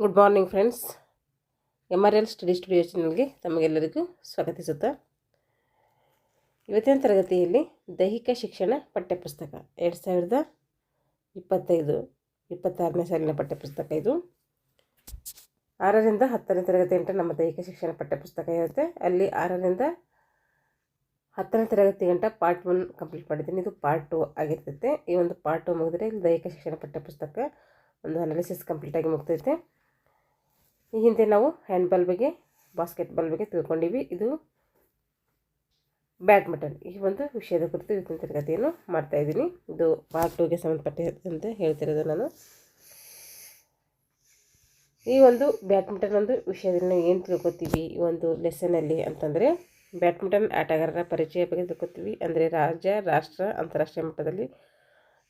Good morning friends. MRL study studio ಚಾನಲ್ಗೆ ತಮಗೆಲ್ಲರಿಗೂ ಸ್ವಾಗತಿಸುತ್ತಾ ಇವತ್ತಿನ ತರಗತಿಯಲ್ಲಿ ದೈಹಿಕ ಶಿಕ್ಷಣ ಪಠ್ಯಪುಸ್ತಕ 2025-26ನೇ ಸಾಲಿನ ಪಠ್ಯಪುಸ್ತಕ ಇದು. 6ರಿಂದ 10ನೇ ತರಗತಿ ಗಂಟ ನಮ್ಮ ದೈಹಿಕ ಶಿಕ್ಷಣ ಪಠ್ಯಪುಸ್ತಕ ಇರುತ್ತೆ. ಅಲ್ಲಿ 6ರಿಂದ 10ನೇ ತರಗತಿ ಗಂಟ ಪಾರ್ಟ್ 1 ಕಂಪ್ಲೀಟ್ ಮಾಡಿದ್ದೀನಿ. ಇದು ಪಾರ್ಟ್ 2 ಆಗಿರ್ತೈತೆ. ಈ ಒಂದು ಪಾರ್ಟ್ 2 ಮುಗಿದ್ರೆ ಇಲ್ಲಿ ದೈಹಿಕ ಶಿಕ್ಷಣ ಪಠ್ಯಪುಸ್ತಕ ಒಂದು ಅನಾಲಿಸಿಸ್ ಕಂಪ್ಲೀಟಾಗಿ ಮುಗ್ತೈತೆ. ಈ ಹಿಂದೆ ನಾವು ಹ್ಯಾಂಡ್ಬಾಲ್ ಬಗ್ಗೆ, ಬಾಸ್ಕೆಟ್ಬಾಲ್ ಬಗ್ಗೆ ತಿಳ್ಕೊಂಡಿವಿ. ಇದು ಬ್ಯಾಡ್ಮಿಂಟನ್, ಈ ಒಂದು ವಿಷಯದ ಕುರಿತು ಇವತ್ತಿನ ತರಗತಿಯನ್ನು ಮಾಡ್ತಾಯಿದ್ದೀನಿ. ಇದು ಪಾರ್ಟ್ 2ಗೆ ಸಂಬಂಧಪಟ್ಟಂತೆ ಹೇಳ್ತಿರೋದು ನಾನು. ಈ ಒಂದು ಬ್ಯಾಡ್ಮಿಂಟನ್ ಒಂದು ವಿಷಯದಲ್ಲಿ ನಾವು ಏನು ತಿಳ್ಕೊತೀವಿ ಈ ಒಂದು ಲೆಸನಲ್ಲಿ ಅಂತಂದರೆ, ಬ್ಯಾಡ್ಮಿಂಟನ್ ಆಟಗಾರರ ಪರಿಚಯ ಬಗ್ಗೆ ತಿಳ್ಕೊತೀವಿ. ಅಂದರೆ ರಾಜ್ಯ, ರಾಷ್ಟ್ರ, ಅಂತಾರಾಷ್ಟ್ರೀಯ ಮಟ್ಟದಲ್ಲಿ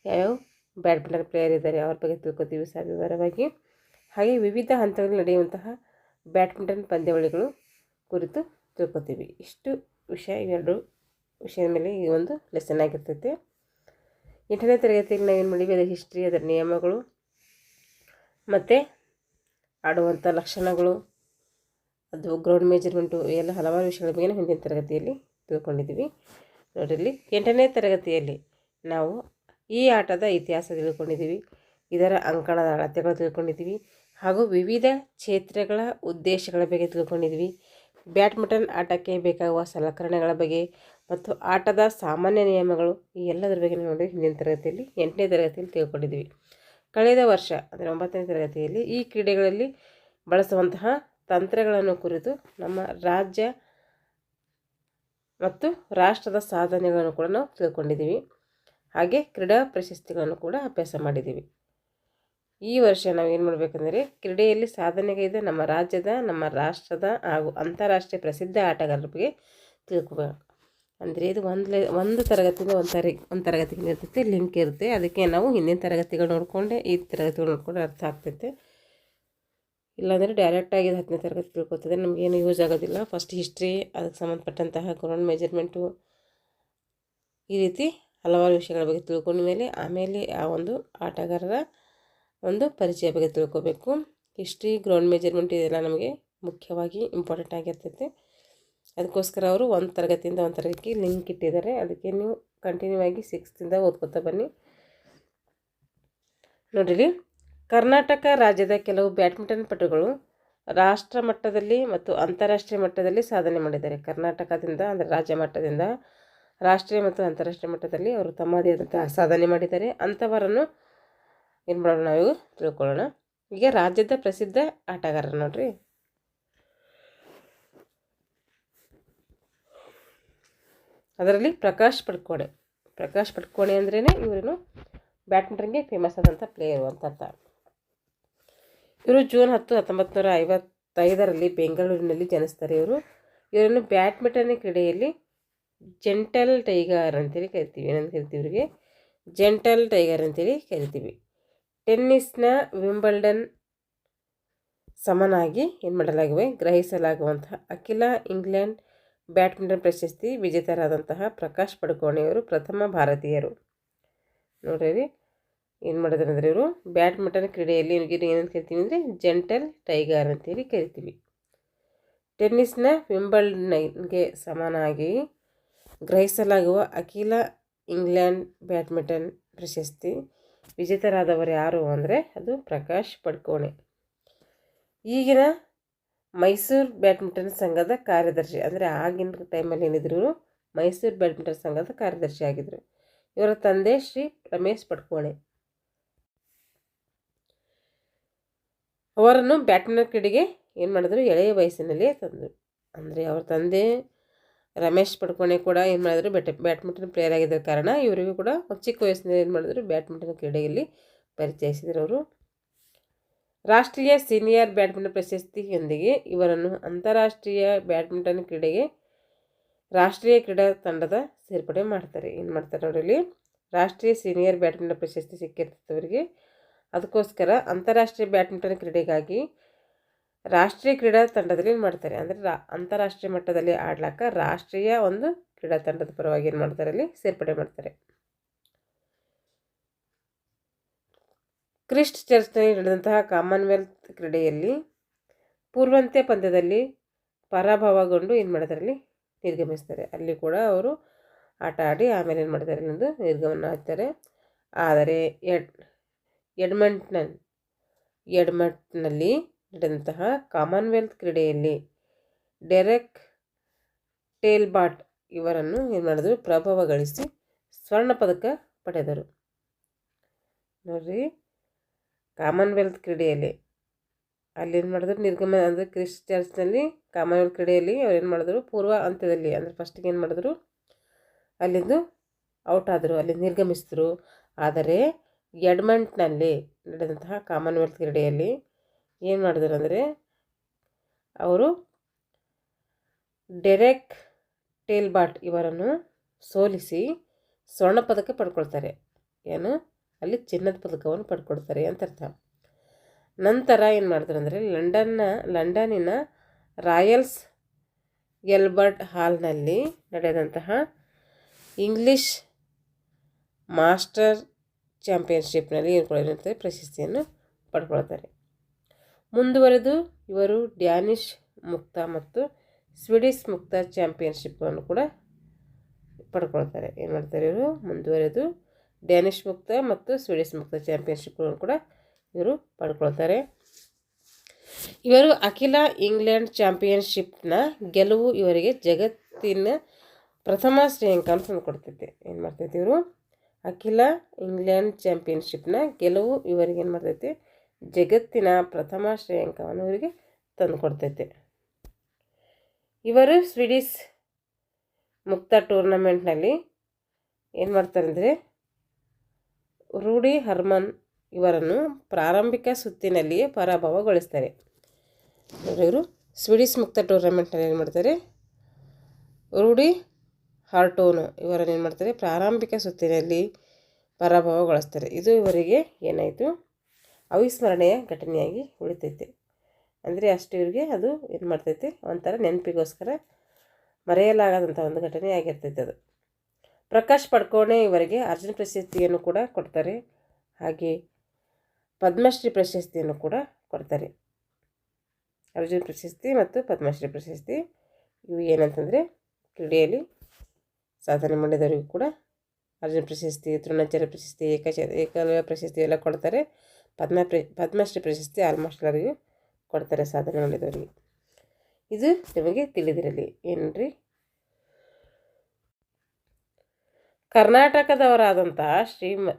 ಯಾವ್ಯಾವ ಬ್ಯಾಡ್ಮಿಂಟನ್ ಪ್ಲೇಯರ್ ಇದ್ದಾರೆ ಅವ್ರ ಬಗ್ಗೆ ತಿಳ್ಕೊತೀವಿ ವಿವರವಾಗಿ. ಹಾಗೆ ವಿವಿಧ ಹಂತಗಳಲ್ಲಿ ನಡೆಯುವಂತಹ ಬ್ಯಾಡ್ಮಿಂಟನ್ ಪಂದ್ಯಾವಳಿಗಳು ಕುರಿತು ತಿಳ್ಕೊತೀವಿ. ಇಷ್ಟು ವಿಷಯ, ಇವೆರಡು ವಿಷಯದ ಮೇಲೆ ಈ ಒಂದು ಲೆಸನ್ ಆಗಿರ್ತೈತೆ. 8ನೇ ತರಗತಿಯಲ್ಲಿ ನಾವೇನು ಮಾಡಿವಿ, ಅದರ ಹಿಸ್ಟ್ರಿ, ಅದರ ನಿಯಮಗಳು ಮತ್ತು ಆಡುವಂಥ ಲಕ್ಷಣಗಳು, ಅದು ಗ್ರೌಂಡ್ ಮೆಜರ್ಮೆಂಟು, ಎಲ್ಲ ಹಲವಾರು ವಿಷಯಗಳ ಬಗ್ಗೆ ಹಿಂದಿನ ತರಗತಿಯಲ್ಲಿ ತಿಳ್ಕೊಂಡಿದ್ದೀವಿ. ನೋಡಿರಲಿ, 8ನೇ ತರಗತಿಯಲ್ಲಿ ನಾವು ಈ ಆಟದ ಇತಿಹಾಸ ತಿಳ್ಕೊಂಡಿದ್ದೀವಿ, ಇದರ ಅಂಕಣದ ಅಳತೆಗಳು ತಿಳ್ಕೊಂಡಿದ್ದೀವಿ, ಹಾಗೂ ವಿವಿಧ ಕ್ಷೇತ್ರಗಳ ಉದ್ದೇಶಗಳ ಬಗ್ಗೆ ತಿಳ್ಕೊಂಡಿದ್ವಿ. ಬ್ಯಾಡ್ಮಿಂಟನ್ ಆಟಕ್ಕೆ ಬೇಕಾಗುವ ಸಲಕರಣೆಗಳ ಬಗ್ಗೆ ಮತ್ತು ಆಟದ ಸಾಮಾನ್ಯ ನಿಯಮಗಳು, ಈ ಎಲ್ಲದರ ಬಗ್ಗೆ ನೋಡಿ ಹಿಂದಿನ ತರಗತಿಯಲ್ಲಿ 8ನೇ ತರಗತಿಯಲ್ಲಿ ತಿಳ್ಕೊಂಡಿದ್ವಿ. ಕಳೆದ ವರ್ಷ ಅಂದರೆ 9ನೇ ತರಗತಿಯಲ್ಲಿ ಈ ಕ್ರೀಡೆಗಳಲ್ಲಿ ಬಳಸುವಂತಹ ತಂತ್ರಗಳನ್ನು ಕುರಿತು ನಮ್ಮ ರಾಜ್ಯ ಮತ್ತು ರಾಷ್ಟ್ರದ ಸಾಧನೆಗಳನ್ನು ಕೂಡ ನಾವು ತಿಳ್ಕೊಂಡಿದ್ದೀವಿ. ಹಾಗೆ ಕ್ರೀಡಾ ಪ್ರಶಸ್ತಿಗಳನ್ನು ಕೂಡ ಅಭ್ಯಾಸ ಮಾಡಿದ್ದೀವಿ. ಈ ವರ್ಷ ನಾವು ಏನು ಮಾಡಬೇಕಂದ್ರೆ, ಕ್ರೀಡೆಯಲ್ಲಿ ಸಾಧನೆಗೈದ ನಮ್ಮ ರಾಜ್ಯದ, ನಮ್ಮ ರಾಷ್ಟ್ರದ ಹಾಗೂ ಅಂತಾರಾಷ್ಟ್ರೀಯ ಪ್ರಸಿದ್ಧ ಆಟಗಾರರ ಬಗ್ಗೆ ತಿಳ್ಕೊಬೇಕು. ಅಂದರೆ ಇದು ಒಂದು ತರಗತಿಯಿಂದ ಒಂದು ತರಗತಿಗೆ ಇರ್ತೈತೆ, ಲಿಂಕ್ ಇರುತ್ತೆ. ಅದಕ್ಕೆ ನಾವು ಹಿಂದಿನ ತರಗತಿಗಳು ನೋಡಿಕೊಂಡೆ ಈ ತರಗತಿಗಳು ನೋಡಿಕೊಂಡ್ರೆ ಅರ್ಥ ಆಗ್ತೈತೆ. ಇಲ್ಲಾಂದರೆ ಡೈರೆಕ್ಟಾಗಿ 10ನೇ ತರಗತಿ ತಿಳ್ಕೊತದೆ, ನಮಗೇನು ಯೂಸ್ ಆಗೋದಿಲ್ಲ. ಫಸ್ಟ್ ಹಿಸ್ಟ್ರಿ, ಅದಕ್ಕೆ ಸಂಬಂಧಪಟ್ಟಂತಹ ಗ್ರೌಂಡ್ ಮೆಜರ್ಮೆಂಟು, ಈ ರೀತಿ ಹಲವಾರು ವಿಷಯಗಳ ಬಗ್ಗೆ ತಿಳ್ಕೊಂಡ ಮೇಲೆ ಆಮೇಲೆ ಆ ಒಂದು ಆಟಗಾರರ ಒಂದು ಪರಿಚಯ ಬಗ್ಗೆ ತಿಳ್ಕೊಬೇಕು. ಹಿಸ್ಟ್ರಿ, ಗ್ರೌಂಡ್ ಮೆಜರ್ಮೆಂಟ್ ಇದೆಲ್ಲ ನಮಗೆ ಮುಖ್ಯವಾಗಿ ಇಂಪಾರ್ಟೆಂಟ್ ಆಗಿರ್ತೈತೆ. ಅದಕ್ಕೋಸ್ಕರ ಅವರು ಒಂದು ತರಗತಿಯಿಂದ ಒಂದು ತರಗತಿಗೆ ಲಿಂಕ್ ಇಟ್ಟಿದ್ದಾರೆ. ಅದಕ್ಕೆ ನೀವು ಕಂಟಿನ್ಯೂ ಆಗಿ 6ರಿಂದ ಓದ್ಕೊತಾ ಬನ್ನಿ. ನೋಡಿರಿ, ಕರ್ನಾಟಕ ರಾಜ್ಯದ ಕೆಲವು ಬ್ಯಾಡ್ಮಿಂಟನ್ ಪಟುಗಳು ರಾಷ್ಟ್ರ ಮಟ್ಟದಲ್ಲಿ ಮತ್ತು ಅಂತಾರಾಷ್ಟ್ರೀಯ ಮಟ್ಟದಲ್ಲಿ ಸಾಧನೆ ಮಾಡಿದ್ದಾರೆ. ಕರ್ನಾಟಕದಿಂದ ಅಂದರೆ ರಾಜ್ಯ ಮಟ್ಟದಿಂದ ರಾಷ್ಟ್ರೀಯ ಮತ್ತು ಅಂತಾರಾಷ್ಟ್ರೀಯ ಮಟ್ಟದಲ್ಲಿ ಅವರು ತಮ್ಮದೇ ಆದಂತಹ ಸಾಧನೆ ಮಾಡಿದ್ದಾರೆ. ಅಂಥವರನ್ನು ಏನು ಮಾಡೋಣ, ನಾವು ತಿಳ್ಕೊಳ್ಳೋಣ. ಈಗ ರಾಜ್ಯದ ಪ್ರಸಿದ್ಧ ಆಟಗಾರ ನೋಡ್ರಿ, ಅದರಲ್ಲಿ ಪ್ರಕಾಶ್ ಪಡ್ಕೋಣೆ ಅಂದ್ರೇ ಇವರೇನು ಬ್ಯಾಡ್ಮಿಂಟನ್ಗೆ ಫೇಮಸ್ ಆದಂಥ ಪ್ಲೇಯರು ಅಂತ ಅರ್ಥ. ಇವರು ಜೂನ್ 10, 1955ರಲ್ಲಿ ಬೆಂಗಳೂರಿನಲ್ಲಿ ಜನಿಸ್ತಾರೆ. ಇವರನ್ನು ಬ್ಯಾಡ್ಮಿಂಟನ್ ಕ್ರೀಡೆಯಲ್ಲಿ ಜೆಂಟಲ್ ಟೈಗರ್ ಅಂತೇಳಿ ಕರಿತೀವಿ. ಏನಂತ ಕರಿತೀವಿ ಇವರಿಗೆ? ಜೆಂಟಲ್ ಟೈಗರ್ ಅಂತೇಳಿ ಕರಿತೀವಿ. ಟೆನ್ನಿಸ್ನ ವಿಂಬಲ್ಡನ್ ಸಮನಾಗಿ ಏನು ಮಾಡಲಾಗಿವೆ, ಗ್ರಹಿಸಲಾಗುವಂತಹ ಅಖಿಲ ಇಂಗ್ಲೆಂಡ್ ಬ್ಯಾಡ್ಮಿಂಟನ್ ಪ್ರಶಸ್ತಿ ವಿಜೇತರಾದಂತಹ ಪ್ರಕಾಶ್ ಪಡುಕೋಣೆಯವರು ಪ್ರಥಮ ಭಾರತೀಯರು. ನೋಡ್ರಿ, ಏನು ಮಾಡಿದ್ರು ಅಂದರೆ ಇವರು ಬ್ಯಾಡ್ಮಿಂಟನ್ ಕ್ರೀಡೆಯಲ್ಲಿ ಏನಂತ ಕರಿತೀವಿ ಅಂದರೆ ಜೆಂಟಲ್ ಟೈಗರ್ ಅಂತೇಳಿ ಕರಿತೀವಿ. ಟೆನ್ನಿಸ್ನ ವಿಂಬಲ್ಡನ್ಗೆ ಸಮನಾಗಿ ಗ್ರಹಿಸಲಾಗುವ ಅಖಿಲ ಇಂಗ್ಲೆಂಡ್ ಬ್ಯಾಡ್ಮಿಂಟನ್ ಪ್ರಶಸ್ತಿ ವಿಜೇತರಾದವರು ಯಾರು ಅಂದರೆ ಅದು ಪ್ರಕಾಶ್ ಪಡುಕೋಣೆ. ಈಗಿನ ಮೈಸೂರು ಬ್ಯಾಡ್ಮಿಂಟನ್ ಸಂಘದ ಕಾರ್ಯದರ್ಶಿ, ಅಂದರೆ ಆಗಿನ ಟೈಮಲ್ಲಿ ಏನಿದ್ರು ಮೈಸೂರು ಬ್ಯಾಡ್ಮಿಂಟನ್ ಸಂಘದ ಕಾರ್ಯದರ್ಶಿ ಆಗಿದ್ದರು. ಇವರ ತಂದೆ ಶ್ರೀ ರಮೇಶ್ ಪಡುಕೋಣೆ. ಅವರನ್ನು ಬ್ಯಾಡ್ಮಿಂಟನ್ ಕ್ರೀಡೆಗೆ ಏನು ಮಾಡಿದ್ರು, ಎಳೆಯ ವಯಸ್ಸಿನಲ್ಲಿಯೇ ತಂದರು. ಅಂದರೆ ಅವ್ರ ತಂದೆ ರಮೇಶ್ ಪಡುಕೋಣೆ ಕೂಡ ಏನು ಮಾಡಿದ್ರು, ಬ್ಯಾಡ್ಮಿಂಟನ್ ಪ್ಲೇಯರ್ ಆಗಿದ್ದ ಕಾರಣ ಇವರಿಗೂ ಕೂಡ ಚಿಕ್ಕ ವಯಸ್ಸಿನಲ್ಲಿ ಏನು ಮಾಡಿದ್ರು, ಬ್ಯಾಡ್ಮಿಂಟನ್ ಕ್ರೀಡೆಯಲ್ಲಿ ಪರಿಚಯಿಸಿದರು ಅವರು. ರಾಷ್ಟ್ರೀಯ ಸೀನಿಯರ್ ಬ್ಯಾಡ್ಮಿಂಟನ್ ಪ್ರಶಸ್ತಿಯೊಂದಿಗೆ ಇವರನ್ನು ಅಂತಾರಾಷ್ಟ್ರೀಯ ಬ್ಯಾಡ್ಮಿಂಟನ್ ಕ್ರೀಡೆಗೆ ರಾಷ್ಟ್ರೀಯ ಕ್ರೀಡಾ ತಂಡದ ಸೇರ್ಪಡೆ ಮಾಡ್ತಾರೆ. ಏನು ಮಾಡ್ತಾರೆ ಅವರಲ್ಲಿ, ರಾಷ್ಟ್ರೀಯ ಸೀನಿಯರ್ ಬ್ಯಾಡ್ಮಿಂಟನ್ ಪ್ರಶಸ್ತಿ ಸಿಕ್ಕಿರ್ತದೆ ಅವರಿಗೆ. ಅದಕ್ಕೋಸ್ಕರ ಅಂತಾರಾಷ್ಟ್ರೀಯ ಬ್ಯಾಡ್ಮಿಂಟನ್ ಕ್ರೀಡೆಗಾಗಿ ರಾಷ್ಟ್ರೀಯ ಕ್ರೀಡಾ ತಂಡದಲ್ಲಿ ಏನು ಮಾಡ್ತಾರೆ ಅಂದರೆ ಅಂತಾರಾಷ್ಟ್ರೀಯ ಮಟ್ಟದಲ್ಲಿ ಆಡ್ಲಿಕ್ಕೆ ರಾಷ್ಟ್ರೀಯ ಒಂದು ಕ್ರೀಡಾ ತಂಡದ ಪರವಾಗಿ ಏನು ಮಾಡ್ತಾರೆ, ಅಲ್ಲಿ ಸೇರ್ಪಡೆ ಮಾಡ್ತಾರೆ. ಕ್ರಿಸ್ಟ್ ಚರ್ಚ್ನಲ್ಲಿ ನಡೆದಂತಹ ಕಾಮನ್ವೆಲ್ತ್ ಕ್ರೀಡೆಯಲ್ಲಿ ಪೂರ್ವಂತ್ಯ ಪಂದ್ಯದಲ್ಲಿ ಪರಾಭವಗೊಂಡು ಏನು ಮಾಡಿದಾರಲ್ಲಿ ನಿರ್ಗಮಿಸ್ತಾರೆ. ಅಲ್ಲಿ ಕೂಡ ಅವರು ಆಟ ಆಡಿ ಆಮೇಲೆ ಏನು ಮಾಡ್ತಾರೆ ಎಂದು ನಿರ್ಗಮನ ಆಗ್ತಾರೆ. ಆದರೆ ಎಡ್ಮಂಟ್ನಲ್ಲಿ ನಡೆದಂತಹ ಕಾಮನ್ವೆಲ್ತ್ ಕ್ರೀಡೆಯಲ್ಲಿ ಡೆರೆಕ್ ಟೇಲ್ಬಾಟ್ ಇವರನ್ನು ಏನು ಮಾಡಿದ್ರು, ಪ್ರಭಾವಗಳಿಸಿ ಸ್ವರ್ಣ ಪದಕ ಪಡೆದರು. ನೋಡ್ರಿ, ಕಾಮನ್ವೆಲ್ತ್ ಕ್ರೀಡೆಯಲ್ಲಿ ಅಲ್ಲಿ ಏನು ಮಾಡಿದ್ರು ನಿರ್ಗಮನ, ಅಂದರೆ ಕ್ರಿಸ್ಟ್ ಚರ್ಚ್ನಲ್ಲಿ ಕಾಮನ್ವೆಲ್ತ್ ಕ್ರೀಡೆಯಲ್ಲಿ ಅವ್ರು ಏನು ಮಾಡಿದ್ರು, ಪೂರ್ವ ಹಂತದಲ್ಲಿ ಅಂದರೆ ಫಸ್ಟಿಗೆ ಏನು ಮಾಡಿದ್ರು, ಅಲ್ಲಿಂದು ಔಟ್ ಆದರು, ಅಲ್ಲಿ ನಿರ್ಗಮಿಸಿದ್ರು. ಆದರೆ ಎಡ್ಮಂಟ್ನಲ್ಲಿ ನಡೆದಂತಹ ಕಾಮನ್ವೆಲ್ತ್ ಕ್ರೀಡೆಯಲ್ಲಿ ಏನು ಮಾಡಿದ್ರು ಅಂದರೆ ಅವರು ಡೆರೆಕ್ ಟೇಲ್ಬಾಟ್ ಇವರನ್ನು ಸೋಲಿಸಿ ಸ್ವರ್ಣ ಪದಕ ಪಡ್ಕೊಳ್ತಾರೆ. ಏನು, ಅಲ್ಲಿ ಚಿನ್ನದ ಪದಕವನ್ನು ಪಡ್ಕೊಳ್ತಾರೆ ಅಂತ ಅರ್ಥ. ನಂತರ ಏನು ಮಾಡಿದ್ರು ಅಂದರೆ ಲಂಡನ್ನಿನ ರಾಯಲ್ಸ್ ಎಲ್ಬರ್ಟ್ ಹಾಲ್ನಲ್ಲಿ ನಡೆದಂತಹ ಇಂಗ್ಲಿಷ್ ಮಾಸ್ಟರ್ ಚಾಂಪಿಯನ್ಶಿಪ್ನಲ್ಲಿ ಏನು ಪ್ರಶಸ್ತಿಯನ್ನು ಪಡ್ಕೊಳ್ತಾರೆ. ಮುಂದುವರೆದು ಇವರು ಡ್ಯಾನಿಷ್ ಮುಕ್ತ ಮತ್ತು ಸ್ವೀಡಿಷ್ ಮುಕ್ತ ಚಾಂಪಿಯನ್ಶಿಪ್ಪನ್ನು ಕೂಡ ಪಡ್ಕೊಳ್ತಾರೆ. ಏನು ಮಾಡ್ತಾರೆ ಇವರು, ಮುಂದುವರೆದು ಡ್ಯಾನಿಷ್ ಮುಕ್ತ ಮತ್ತು ಸ್ವೀಡಿಷ್ ಮುಕ್ತ ಚಾಂಪಿಯನ್ಶಿಪ್ಗಳನ್ನು ಕೂಡ ಇವರು ಪಡ್ಕೊಳ್ತಾರೆ. ಇವರು ಅಖಿಲ ಇಂಗ್ಲೆಂಡ್ ಚಾಂಪಿಯನ್ಶಿಪ್ನ ಗೆಲುವು ಇವರಿಗೆ ಜಗತ್ತಿನ ಪ್ರಥಮ ಶ್ರೇಯಾಂಕವನ್ನು ತಂದುಕೊಡ್ತೈತೆ. ಏನು ಮಾಡ್ತೈತೆ ಇವರು, ಅಖಿಲ ಇಂಗ್ಲೆಂಡ್ ಚಾಂಪಿಯನ್ಶಿಪ್ನ ಗೆಲುವು ಇವರಿಗೆ ಏನು ಮಾಡ್ತೈತೆ, ಜಗತ್ತಿನ ಪ್ರಥಮ ಶ್ರೇಯಾಂಕವನ್ನು ಇವರಿಗೆ ತಂದುಕೊಡ್ತೈತೆ. ಇವರು ಸ್ವೀಡಿಷ್ ಮುಕ್ತ ಟೂರ್ನಮೆಂಟ್ನಲ್ಲಿ ಏನು ಮಾಡ್ತಾರೆ ಅಂದರೆ ರೂಡಿ ಹರ್ಮನ್ ಇವರನ್ನು ಪ್ರಾರಂಭಿಕ ಸುತ್ತಿನಲ್ಲಿಯೇ ಪರಾಭವಗೊಳಿಸ್ತಾರೆ. ಇವರು ಸ್ವೀಡಿಷ್ ಮುಕ್ತ ಟೂರ್ನಮೆಂಟ್ನಲ್ಲಿ ಏನು ಮಾಡ್ತಾರೆ, ರೂಡಿ ಹಾರ್ಟೋನು ಇವರನ್ನು ಏನು ಮಾಡ್ತಾರೆ, ಪ್ರಾರಂಭಿಕ ಸುತ್ತಿನಲ್ಲಿ ಪರಾಭವಗೊಳಿಸ್ತಾರೆ. ಇದು ಇವರಿಗೆ ಏನಾಯಿತು, ಅವಿಸ್ಮರಣೀಯ ಘಟನೆಯಾಗಿ ಉಳಿತೈತೆ. ಅಂದರೆ ಅಷ್ಟು ಇವರಿಗೆ ಅದು ಏನು ಮಾಡ್ತೈತೆ, ಒಂಥರ ನೆನಪಿಗೋಸ್ಕರ ಮರೆಯಲಾಗದಂಥ ಒಂದು ಘಟನೆ ಆಗಿರ್ತೈತೆ ಅದು. ಪ್ರಕಾಶ್ ಪಡ್ಕೋಣೆ ಇವರಿಗೆ ಅರ್ಜುನ ಪ್ರಶಸ್ತಿಯನ್ನು ಕೂಡ ಕೊಡ್ತಾರೆ, ಹಾಗೆ ಪದ್ಮಶ್ರೀ ಪ್ರಶಸ್ತಿಯನ್ನು ಕೂಡ ಕೊಡ್ತಾರೆ. ಅರ್ಜುನ ಪ್ರಶಸ್ತಿ ಮತ್ತು ಪದ್ಮಶ್ರೀ ಪ್ರಶಸ್ತಿ ಇವು ಏನಂತಂದರೆ ಕ್ರೀಡೆಯಲ್ಲಿ ಸಾಧನೆ ಮಾಡಿದವರಿಗೂ ಕೂಡ ಅರ್ಜುನ ಪ್ರಶಸ್ತಿ, ದ್ರೋಣಾಚಾರ್ಯ ಪ್ರಶಸ್ತಿ, ಏಕಲವ್ಯ ಪ್ರಶಸ್ತಿ ಎಲ್ಲ ಕೊಡ್ತಾರೆ. ಪದ್ಮಶ್ರೀ ಪ್ರಶಸ್ತಿ ಆಲ್ಮೋಸ್ಟ್ ಎಲ್ಲರಿಗೂ ಕೊಡ್ತಾರೆ ಸಾಧನೆ ಮಾಡಿದವರಿಗೆ. ಇದು ನಿಮಗೆ ತಿಳಿದಿರಲಿ. ಏನ್ರಿ, ಕರ್ನಾಟಕದವರಾದಂತಹ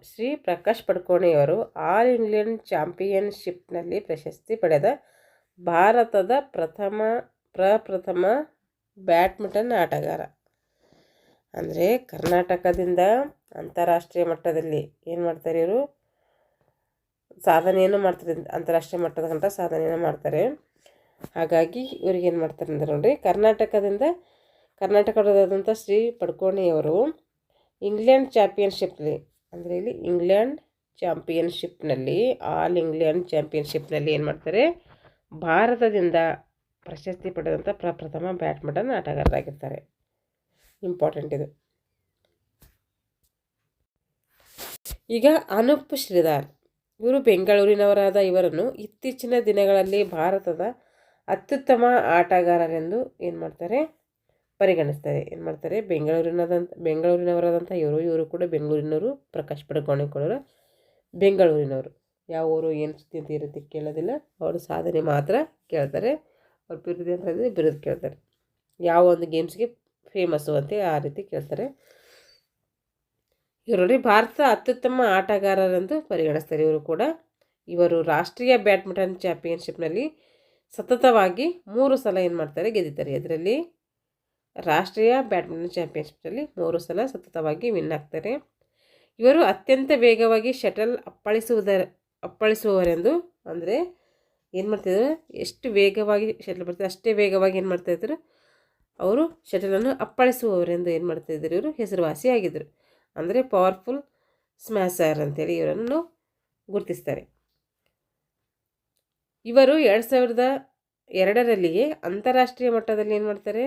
ಶ್ರೀ ಪ್ರಕಾಶ್ ಪಡ್ಕೋಣೆಯವರು ಆಲ್ ಇಂಗ್ಲೆಂಡ್ ಚಾಂಪಿಯನ್ಶಿಪ್ನಲ್ಲಿ ಪ್ರಶಸ್ತಿ ಪಡೆದ ಭಾರತದ ಪ್ರಪ್ರಥಮ ಬ್ಯಾಡ್ಮಿಂಟನ್ ಆಟಗಾರ. ಅಂದರೆ ಕರ್ನಾಟಕದಿಂದ ಅಂತಾರಾಷ್ಟ್ರೀಯ ಮಟ್ಟದಲ್ಲಿ ಏನು ಮಾಡ್ತಾರೆ ಇವರು, ಸಾಧನೆಯನ್ನು ಮಾಡ್ತಾರೆ, ಅಂತಾರಾಷ್ಟ್ರೀಯ ಮಟ್ಟದಂಥ ಸಾಧನೆಯನ್ನು ಮಾಡ್ತಾರೆ. ಹಾಗಾಗಿ ಇವ್ರಿಗೆ ಏನು ಮಾಡ್ತಾರೆ ಅಂದರೆ ನೋಡಿರಿ, ಕರ್ನಾಟಕದಾದಂಥ ಶ್ರೀ ಪಡ್ಕೋಣೆಯವರು ಇಂಗ್ಲೆಂಡ್ ಚಾಂಪಿಯನ್ಶಿಪ್ನಲ್ಲಿ, ಅಂದರೆ ಇಲ್ಲಿ ಇಂಗ್ಲೆಂಡ್ ಚಾಂಪಿಯನ್ಶಿಪ್ನಲ್ಲಿ, ಆಲ್ ಇಂಗ್ಲೆಂಡ್ ಚಾಂಪಿಯನ್ಶಿಪ್ನಲ್ಲಿ ಏನು ಮಾಡ್ತಾರೆ, ಭಾರತದಿಂದ ಪ್ರಶಸ್ತಿ ಪಡೆದಂಥ ಪ್ರಪ್ರಥಮ ಬ್ಯಾಡ್ಮಿಂಟನ್ ಆಟಗಾರರಾಗಿರ್ತಾರೆ. ಇಂಪಾರ್ಟೆಂಟ್ ಇದು. ಈಗ ಅನೂಪ್ ಶ್ರೀಧರ್ ಇವರು ಬೆಂಗಳೂರಿನವರಾದ ಇವರನ್ನು ಇತ್ತೀಚಿನ ದಿನಗಳಲ್ಲಿ ಭಾರತದ ಅತ್ಯುತ್ತಮ ಆಟಗಾರರೆಂದು ಏನು ಮಾಡ್ತಾರೆ, ಪರಿಗಣಿಸ್ತಾರೆ. ಏನು ಮಾಡ್ತಾರೆ, ಬೆಂಗಳೂರಿನವರಾದಂಥ ಇವರು ಕೂಡ ಬೆಂಗಳೂರಿನವರು. ಪ್ರಕಾಶ್ ಪಡ್ಕೋಣೆ ಕೂಡ ಬೆಂಗಳೂರಿನವರು. ಯಾವ ಊರು ಏನು ಸುದ್ದಿ ಅಂತ ಇರುತ್ತೆ ಕೇಳೋದಿಲ್ಲ, ಅವರು ಸಾಧನೆ ಮಾತ್ರ ಕೇಳ್ತಾರೆ. ಅವ್ರು ಬಿರುದು ಅಂತಂದರೆ ಬಿರುದು ಕೇಳ್ತಾರೆ, ಯಾವ ಒಂದು ಗೇಮ್ಸ್ಗೆ ಫೇಮಸ್ಸು ಅಂತ ಆ ರೀತಿ ಕೇಳ್ತಾರೆ. ಇವರು ನೋಡಿ ಭಾರತದ ಅತ್ಯುತ್ತಮ ಆಟಗಾರರೆಂದು ಪರಿಗಣಿಸ್ತಾರೆ. ಇವರು ರಾಷ್ಟ್ರೀಯ ಬ್ಯಾಡ್ಮಿಂಟನ್ ಚಾಂಪಿಯನ್ಶಿಪ್ನಲ್ಲಿ ಸತತವಾಗಿ 3 ಸಲ ಏನು ಮಾಡ್ತಾರೆ, ಗೆದ್ದಿದ್ದಾರೆ. ಇದರಲ್ಲಿ ರಾಷ್ಟ್ರೀಯ ಬ್ಯಾಡ್ಮಿಂಟನ್ ಚಾಂಪಿಯನ್ಶಿಪ್ನಲ್ಲಿ 3 ಸಲ ಸತತವಾಗಿ ವಿನ್ ಆಗ್ತಾರೆ. ಇವರು ಅತ್ಯಂತ ವೇಗವಾಗಿ ಶಟಲ್ ಅಪ್ಪಳಿಸುವವರೆಂದು, ಅಂದರೆ ಏನು ಮಾಡ್ತಿದ್ರು, ಎಷ್ಟು ವೇಗವಾಗಿ ಶಟಲ್ ಬರ್ತಾರೆ ಅಷ್ಟೇ ವೇಗವಾಗಿ ಏನು ಮಾಡ್ತಾಯಿದ್ರು, ಅವರು ಶಟಲನ್ನು ಅಪ್ಪಳಿಸುವವರೆಂದು ಏನು ಮಾಡ್ತಾಯಿದ್ರು, ಇವರು ಹೆಸರುವಾಸಿಯಾಗಿದ್ದರು. ಅಂದರೆ ಪವರ್ಫುಲ್ ಸ್ಮ್ಯಾಶರ್ ಅಂತೇಳಿ ಇವರನ್ನು ಗುರುತಿಸ್ತಾರೆ. ಇವರು 2002ರಲ್ಲಿಯೇ ಅಂತಾರಾಷ್ಟ್ರೀಯ ಮಟ್ಟದಲ್ಲಿ ಏನು ಮಾಡ್ತಾರೆ,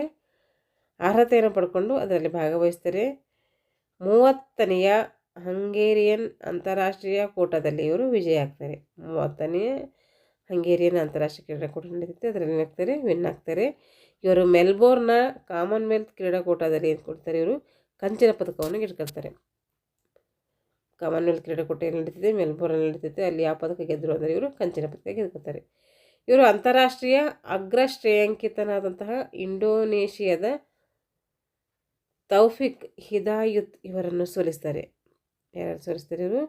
ಅರ್ಹತೆಯನ್ನು ಪಡ್ಕೊಂಡು ಅದರಲ್ಲಿ ಭಾಗವಹಿಸ್ತಾರೆ. 30ನೇ ಹಂಗೇರಿಯನ್ ಅಂತಾರಾಷ್ಟ್ರೀಯ ಕೂಟದಲ್ಲಿ ಇವರು ವಿಜಯ ಆಗ್ತಾರೆ. 30ನೇ ಹಂಗೇರಿಯನ್ ಅಂತಾರಾಷ್ಟ್ರೀಯ ಕ್ರೀಡಾಕೂಟ ನಡೀತೈತೆ, ಅದರಲ್ಲಿ ಏನಾಗ್ತಾರೆ, ವಿನ್ ಆಗ್ತಾರೆ. ಇವರು ಮೆಲ್ಬೋರ್ನ್ನ ಕಾಮನ್ವೆಲ್ತ್ ಕ್ರೀಡಾಕೂಟದಲ್ಲಿ ಏನು ಕೊಡ್ತಾರೆ, ಇವರು ಕಂಚಿನ ಪದಕವನ್ನು ಗೆದ್ಕೊಳ್ತಾರೆ. ಕಾಮನ್ವೆಲ್ತ್ ಕ್ರೀಡಾಕೂಟ ಎಲ್ಲಿ ನಡೀತಿದೆ, ಮೆಲ್ಬೋರ್ನಲ್ಲಿ ನಡೀತೈತೆ. ಅಲ್ಲಿ ಯಾವ ಪದಕ ಗೆದ್ದರು ಅಂದರೆ ಇವರು ಕಂಚಿನ ಪದಕ ಗೆದ್ಕೊಳ್ತಾರೆ. ಇವರು ಅಂತಾರಾಷ್ಟ್ರೀಯ ಅಗ್ರ ಶ್ರೇಯಾಂಕಿತನಾದಂತಹ ಇಂಡೋನೇಷಿಯಾದ ತೌಫಿಕ್ ಹಿದಾಯುತ್ ಇವರನ್ನು ಸೋಲಿಸ್ತಾರೆ. ಯಾರು ಸೋಲಿಸ್ತಾರೆ ಇವರು?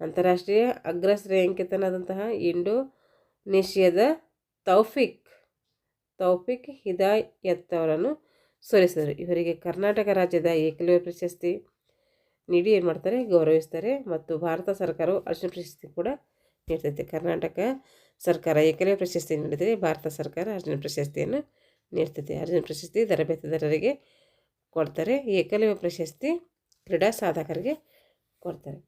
ಅಂತಾರಾಷ್ಟ್ರೀಯ ಅಗ್ರ ಶ್ರೇಯಾಂಕಿತನಾದಂತಹ ಇಂಡೋನೇಷಿಯಾದ ತೌಫಿಕ್ ಹಿದಾಯತ್ ಅವರನ್ನು ಸೋಲಿಸಿದರು. ಇವರಿಗೆ ಕರ್ನಾಟಕ ರಾಜ್ಯದ ಏಕಲವ್ಯ ಪ್ರಶಸ್ತಿ ನೀಡಿ ಏನು ಮಾಡ್ತಾರೆ, ಗೌರವಿಸ್ತಾರೆ. ಮತ್ತು ಭಾರತ ಸರ್ಕಾರವು ಅರ್ಜುನ ಪ್ರಶಸ್ತಿ ಕೂಡ ನೀಡ್ತೈತೆ. ಕರ್ನಾಟಕ ಸರ್ಕಾರ ಏಕಲವ್ಯ ಪ್ರಶಸ್ತಿ ನೀಡಿದರೆ ಭಾರತ ಸರ್ಕಾರ ಅರ್ಜುನ ಪ್ರಶಸ್ತಿಯನ್ನು ನೀಡ್ತೈತೆ. ಅರ್ಜುನ ಪ್ರಶಸ್ತಿ ತರಬೇತುದಾರರಿಗೆ ಕೊಡ್ತಾರೆ, ಏಕಲವ್ಯ ಪ್ರಶಸ್ತಿ ಕ್ರೀಡಾ ಸಾಧಕರಿಗೆ ಕೊಡ್ತಾರೆ.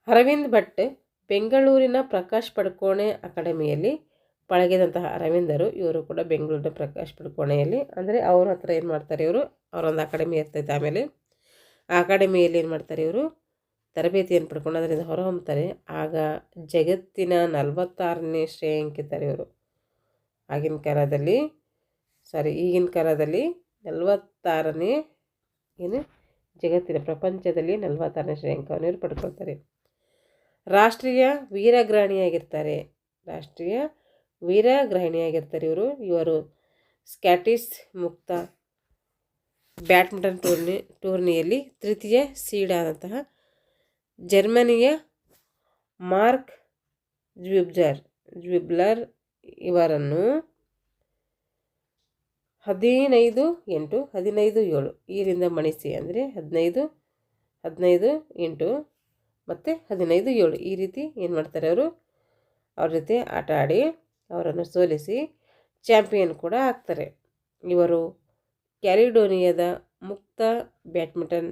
ಅರವಿಂದ್ ಭಟ್ ಬೆಂಗಳೂರಿನ ಪ್ರಕಾಶ್ ಪಡುಕೋಣೆ ಅಕಾಡೆಮಿಯಲ್ಲಿ ಪಳಗಿದಂತಹ ಅರವಿಂದರು. ಇವರು ಕೂಡ ಬೆಂಗಳೂರಿನ ಪ್ರಕಾಶ್ ಪಡುಕೋಣೆಯಲ್ಲಿ, ಅಂದರೆ ಅವ್ರ ಹತ್ರ ಏನು ಮಾಡ್ತಾರೆ, ಇವರು ಅವರೊಂದು ಅಕಾಡೆಮಿ ಇರ್ತೈತೆ. ಆಮೇಲೆ ಆ ಅಕಾಡೆಮಿಯಲ್ಲಿ ಏನು ಮಾಡ್ತಾರೆ, ಇವರು ತರಬೇತಿಯನ್ನು ಪಡ್ಕೊಂಡು ಅದರಿಂದ ಹೊರಹೊಮ್ತಾರೆ. ಆಗ ಜಗತ್ತಿನ 46ನೇ ಶ್ರೇಯಾಂಕಿತರು ಇವರು. ಈಗಿನ ಕಾಲದಲ್ಲಿ 46ನೇ ಜಗತ್ತಿನ ಪ್ರಪಂಚದಲ್ಲಿ 46ನೇ ಶ್ರೇಯಾಂಕವನ್ನು ಇವರು ಪಡ್ಕೊಳ್ತಾರೆ. ರಾಷ್ಟ್ರೀಯ ವೀರಗ್ರಹಣಿಯಾಗಿರ್ತಾರೆ ಇವರು ಸ್ಕಾಟಿಷ್ ಮುಕ್ತ ಬ್ಯಾಡ್ಮಿಂಟನ್ ಟೂರ್ನಿಯಲ್ಲಿ ತೃತೀಯ ಸೀಡ್ ಆದಂತಹ ಜರ್ಮನಿಯ ಮಾರ್ಕ್ ಜ್ವಿಬ್ಲರ್ ಇವರನ್ನು 15-8, 15-7 ಈರಿಂದ ಮಣಿಸಿ, ಅಂದರೆ 15-8 ಮತ್ತು 15-7 ಈ ರೀತಿ ಏನು ಮಾಡ್ತಾರೆ, ಅವ್ರ ಜೊತೆ ಆಟ ಆಡಿ ಅವರನ್ನು ಸೋಲಿಸಿ ಚಾಂಪಿಯನ್ ಕೂಡ ಆಗ್ತಾರೆ. ಇವರು ಕ್ಯಾಲಿಡೋನಿಯಾದ ಮುಕ್ತ ಬ್ಯಾಡ್ಮಿಂಟನ್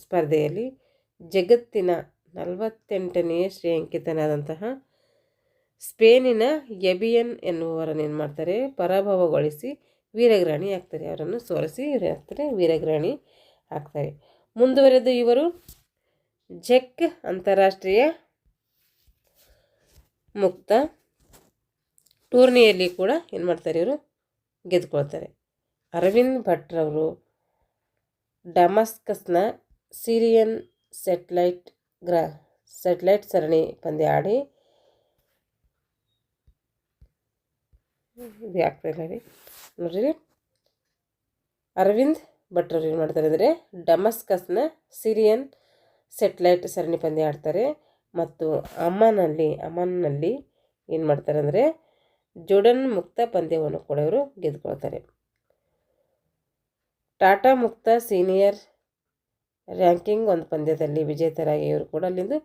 ಸ್ಪರ್ಧೆಯಲ್ಲಿ ಜಗತ್ತಿನ 48ನೇ ಶ್ರೇಯಾಂಕಿತನಾದಂತಹ ಸ್ಪೇನಿನ ಎಬಿಯನ್ ಎನ್ನುವರನ್ನು ಏನು ಮಾಡ್ತಾರೆ, ಪರಾಭವಗೊಳಿಸಿ ವೀರಗ್ರಹಣಿ ಆಗ್ತಾರೆ. ಅವರನ್ನು ಸೋಲಿಸಿ ಇವರು ಆಗ್ತಾರೆ ವೀರಗ್ರಹಣಿ ಆಗ್ತಾರೆ. ಮುಂದುವರೆದು ಇವರು ಚೆಕ್ ಅಂತಾರಾಷ್ಟ್ರೀಯ ಮುಕ್ತ ಟೂರ್ನಿಯಲ್ಲಿ ಕೂಡ ಏನು ಮಾಡ್ತಾರೆ, ಇವರು ಗೆದ್ಕೊಳ್ತಾರೆ. ಅರವಿಂದ್ ಭಟ್ರವರು ಡಮಾಸ್ಕಸ್ನ ಸಿರಿಯನ್ ಸೆಟ್ಲೈಟ್ ಸರಣಿ ಪಂದ್ಯ ಆಡಿ ಇದು ಆಗ್ತಾಯಿಲ್ಲ ರೀ ನೋಡ್ರಿ. ಅರವಿಂದ್ ಭಟ್ರವರು ಏನು ಮಾಡ್ತಾರೆ ಅಂದರೆ ಡಮಾಸ್ಕಸ್ನ ಸಿರಿಯನ್ ಸೆಟ್ಲೈಟ್ ಸರಣಿ ಪಂದ್ಯ ಆಡ್ತಾರೆ. ಮತ್ತು ಅಮ್ಮನ್ನಲ್ಲಿ ಏನು ಮಾಡ್ತಾರೆ ಅಂದರೆ ಜೋರ್ಡನ್ ಮುಕ್ತ ಪಂದ್ಯವನ್ನು ಕೂಡ ಇವರು ಗೆದ್ಕೊಳ್ತಾರೆ. ಟಾಟಾ ಮುಕ್ತ ಸೀನಿಯರ್ ರ್ಯಾಂಕಿಂಗ್ ಒಂದು ಪಂದ್ಯದಲ್ಲಿ ವಿಜೇತರಾಗಿ ಇವರು ಕೂಡ ಅಲ್ಲಿಂದ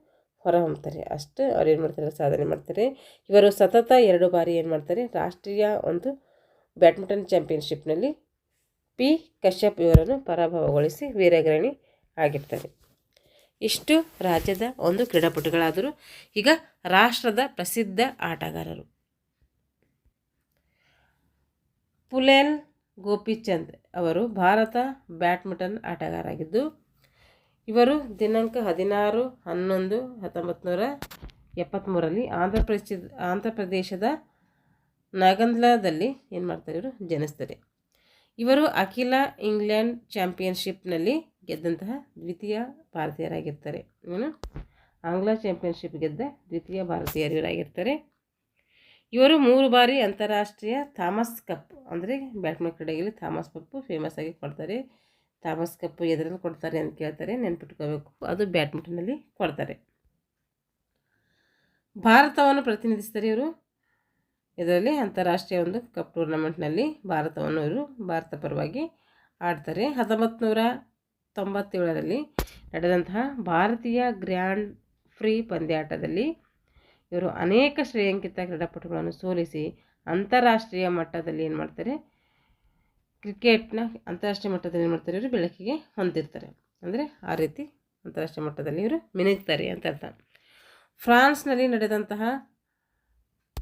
ಹೊರಹೊಮ್ತಾರೆ. ಅಷ್ಟು ಅವ್ರು ಏನು ಮಾಡ್ತಾರೆ, ಸಾಧನೆ ಮಾಡ್ತಾರೆ. ಇವರು ಸತತ 2 ಬಾರಿ ಏನು ಮಾಡ್ತಾರೆ, ರಾಷ್ಟ್ರೀಯ ಒಂದು ಬ್ಯಾಡ್ಮಿಂಟನ್ ಚಾಂಪಿಯನ್ಶಿಪ್ನಲ್ಲಿ ಪಿ ಕಶ್ಯಪ್ ಇವರನ್ನು ಪರಾಭವಗೊಳಿಸಿ ವೀರಗ್ರಣಿ ಆಗಿರ್ತಾರೆ. ಇಷ್ಟು ರಾಜ್ಯದ ಒಂದು ಕ್ರೀಡಾಪಟುಗಳಾದರು. ಈಗ ರಾಷ್ಟ್ರದ ಪ್ರಸಿದ್ಧ ಆಟಗಾರರು. ಪುಲೇಲ್ ಗೋಪಿಚಂದ್ ಅವರು ಭಾರತ ಬ್ಯಾಡ್ಮಿಂಟನ್ ಆಟಗಾರರಾಗಿದ್ದು, ಇವರು ದಿನಾಂಕ 16/11/1973 ಆಂಧ್ರ ಪ್ರದೇಶದ ನಾಗಂದ್ಲದಲ್ಲಿ ಏನು ಮಾಡ್ತಾರೆ, ಇವರು ಜನಿಸ್ತಾರೆ. ಇವರು ಅಖಿಲ ಇಂಗ್ಲೆಂಡ್ ಚಾಂಪಿಯನ್ಶಿಪ್ನಲ್ಲಿ ಗೆದ್ದಂತಹ ದ್ವಿತೀಯ ಭಾರತೀಯರಾಗಿರ್ತಾರೆ. ಆಂಗ್ಲ ಚಾಂಪಿಯನ್ಶಿಪ್ ಗೆದ್ದ ದ್ವಿತೀಯ ಭಾರತೀಯರು ಇವರಾಗಿರ್ತಾರೆ. ಇವರು 3 ಬಾರಿ ಅಂತಾರಾಷ್ಟ್ರೀಯ ಥಾಮಸ್ ಕಪ್, ಅಂದರೆ ಬ್ಯಾಡ್ಮಿಂಟನ್ ಕ್ರೀಡೆಯಲ್ಲಿ ಥಾಮಸ್ ಕಪ್ ಫೇಮಸ್ ಆಗಿ ಕೊಡ್ತಾರೆ. ಥಾಮಸ್ ಕಪ್ ಎದರಲ್ಲಿ ಕೊಡ್ತಾರೆ ಅಂತ ಕೇಳ್ತಾರೆ, ನೆನ್ಪಿಟ್ಕೋಬೇಕು. ಅದು ಬ್ಯಾಡ್ಮಿಂಟನ್ನಲ್ಲಿ ಕೊಡ್ತಾರೆ. ಭಾರತವನ್ನು ಪ್ರತಿನಿಧಿಸ್ತಾರೆ ಇವರು ಇದರಲ್ಲಿ ಅಂತಾರಾಷ್ಟ್ರೀಯ ಒಂದು ಕಪ್ ಟೂರ್ನಮೆಂಟ್ನಲ್ಲಿ ಭಾರತ ಪರವಾಗಿ ಆಡ್ತಾರೆ. 1997ರಲ್ಲಿ ನಡೆದಂತಹ ಭಾರತೀಯ ಗ್ರ್ಯಾಂಡ್ ಪ್ರಿ ಪಂದ್ಯಾಟದಲ್ಲಿ ಇವರು ಅನೇಕ ಶ್ರೇಯಾಂಕಿತ ಕ್ರೀಡಾಪಟುಗಳನ್ನು ಸೋಲಿಸಿ ಅಂತಾರಾಷ್ಟ್ರೀಯ ಮಟ್ಟದಲ್ಲಿ ಏನು ಮಾಡ್ತಾರೆ, ಕ್ರಿಕೆಟ್ನ ಅಂತಾರಾಷ್ಟ್ರೀಯ ಮಟ್ಟದಲ್ಲಿ ಏನು ಮಾಡ್ತಾರೆ, ಇವರು ಬೆಳಕಿಗೆ ಹೊಂದಿರ್ತಾರೆ. ಅಂದರೆ ಆ ರೀತಿ ಅಂತಾರಾಷ್ಟ್ರೀಯ ಮಟ್ಟದಲ್ಲಿ ಇವರು ಮಿನುಗ್ತಾರೆ ಅಂತ ಅರ್ಥ. ಫ್ರಾನ್ಸ್ನಲ್ಲಿ ನಡೆದಂತಹ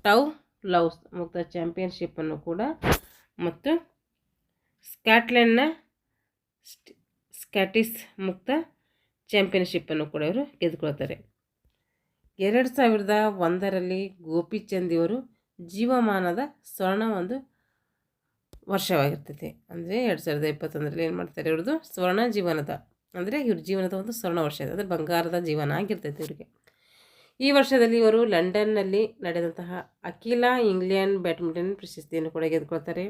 ಟೌಲೌಸ್ ಮುಕ್ತ ಚಾಂಪಿಯನ್ಶಿಪ್ಪನ್ನು ಕೂಡ ಮತ್ತು ಸ್ಕಾಟ್ಲೆಂಡ್ನ ಸ್ಕಾಟಿಷ್ ಮುಕ್ತ ಚಾಂಪಿಯನ್ಶಿಪ್ಪನ್ನು ಕೂಡ ಇವರು ಗೆದ್ದುಕೊಳ್ತಾರೆ. 2001ರಲ್ಲಿ ಗೋಪಿಚಂದ್ ಇವರು ಜೀವಮಾನದ ಸ್ವರ್ಣ ಒಂದು ವರ್ಷವಾಗಿರ್ತೈತೆ. ಅಂದರೆ 2021ರಲ್ಲಿ ಏನು ಮಾಡ್ತಾರೆ, ಇವ್ರದ್ದು ಸ್ವರ್ಣ ಜೀವನದ ಅಂದರೆ ಇವ್ರ ಜೀವನದ ಒಂದು ಸ್ವರ್ಣ ವರ್ಷ ಇದೆ, ಅಂದರೆ ಬಂಗಾರದ ಜೀವನ ಆಗಿರ್ತೈತೆ ಇವರಿಗೆ. ಈ ವರ್ಷದಲ್ಲಿ ಇವರು ಲಂಡನ್ನಲ್ಲಿ ನಡೆದಂತಹ ಅಖಿಲ ಇಂಗ್ಲೆಂಡ್ ಬ್ಯಾಡ್ಮಿಂಟನ್ ಪ್ರಶಸ್ತಿಯನ್ನು ಕೂಡ ಗೆದ್ದುಕೊಳ್ತಾರೆ.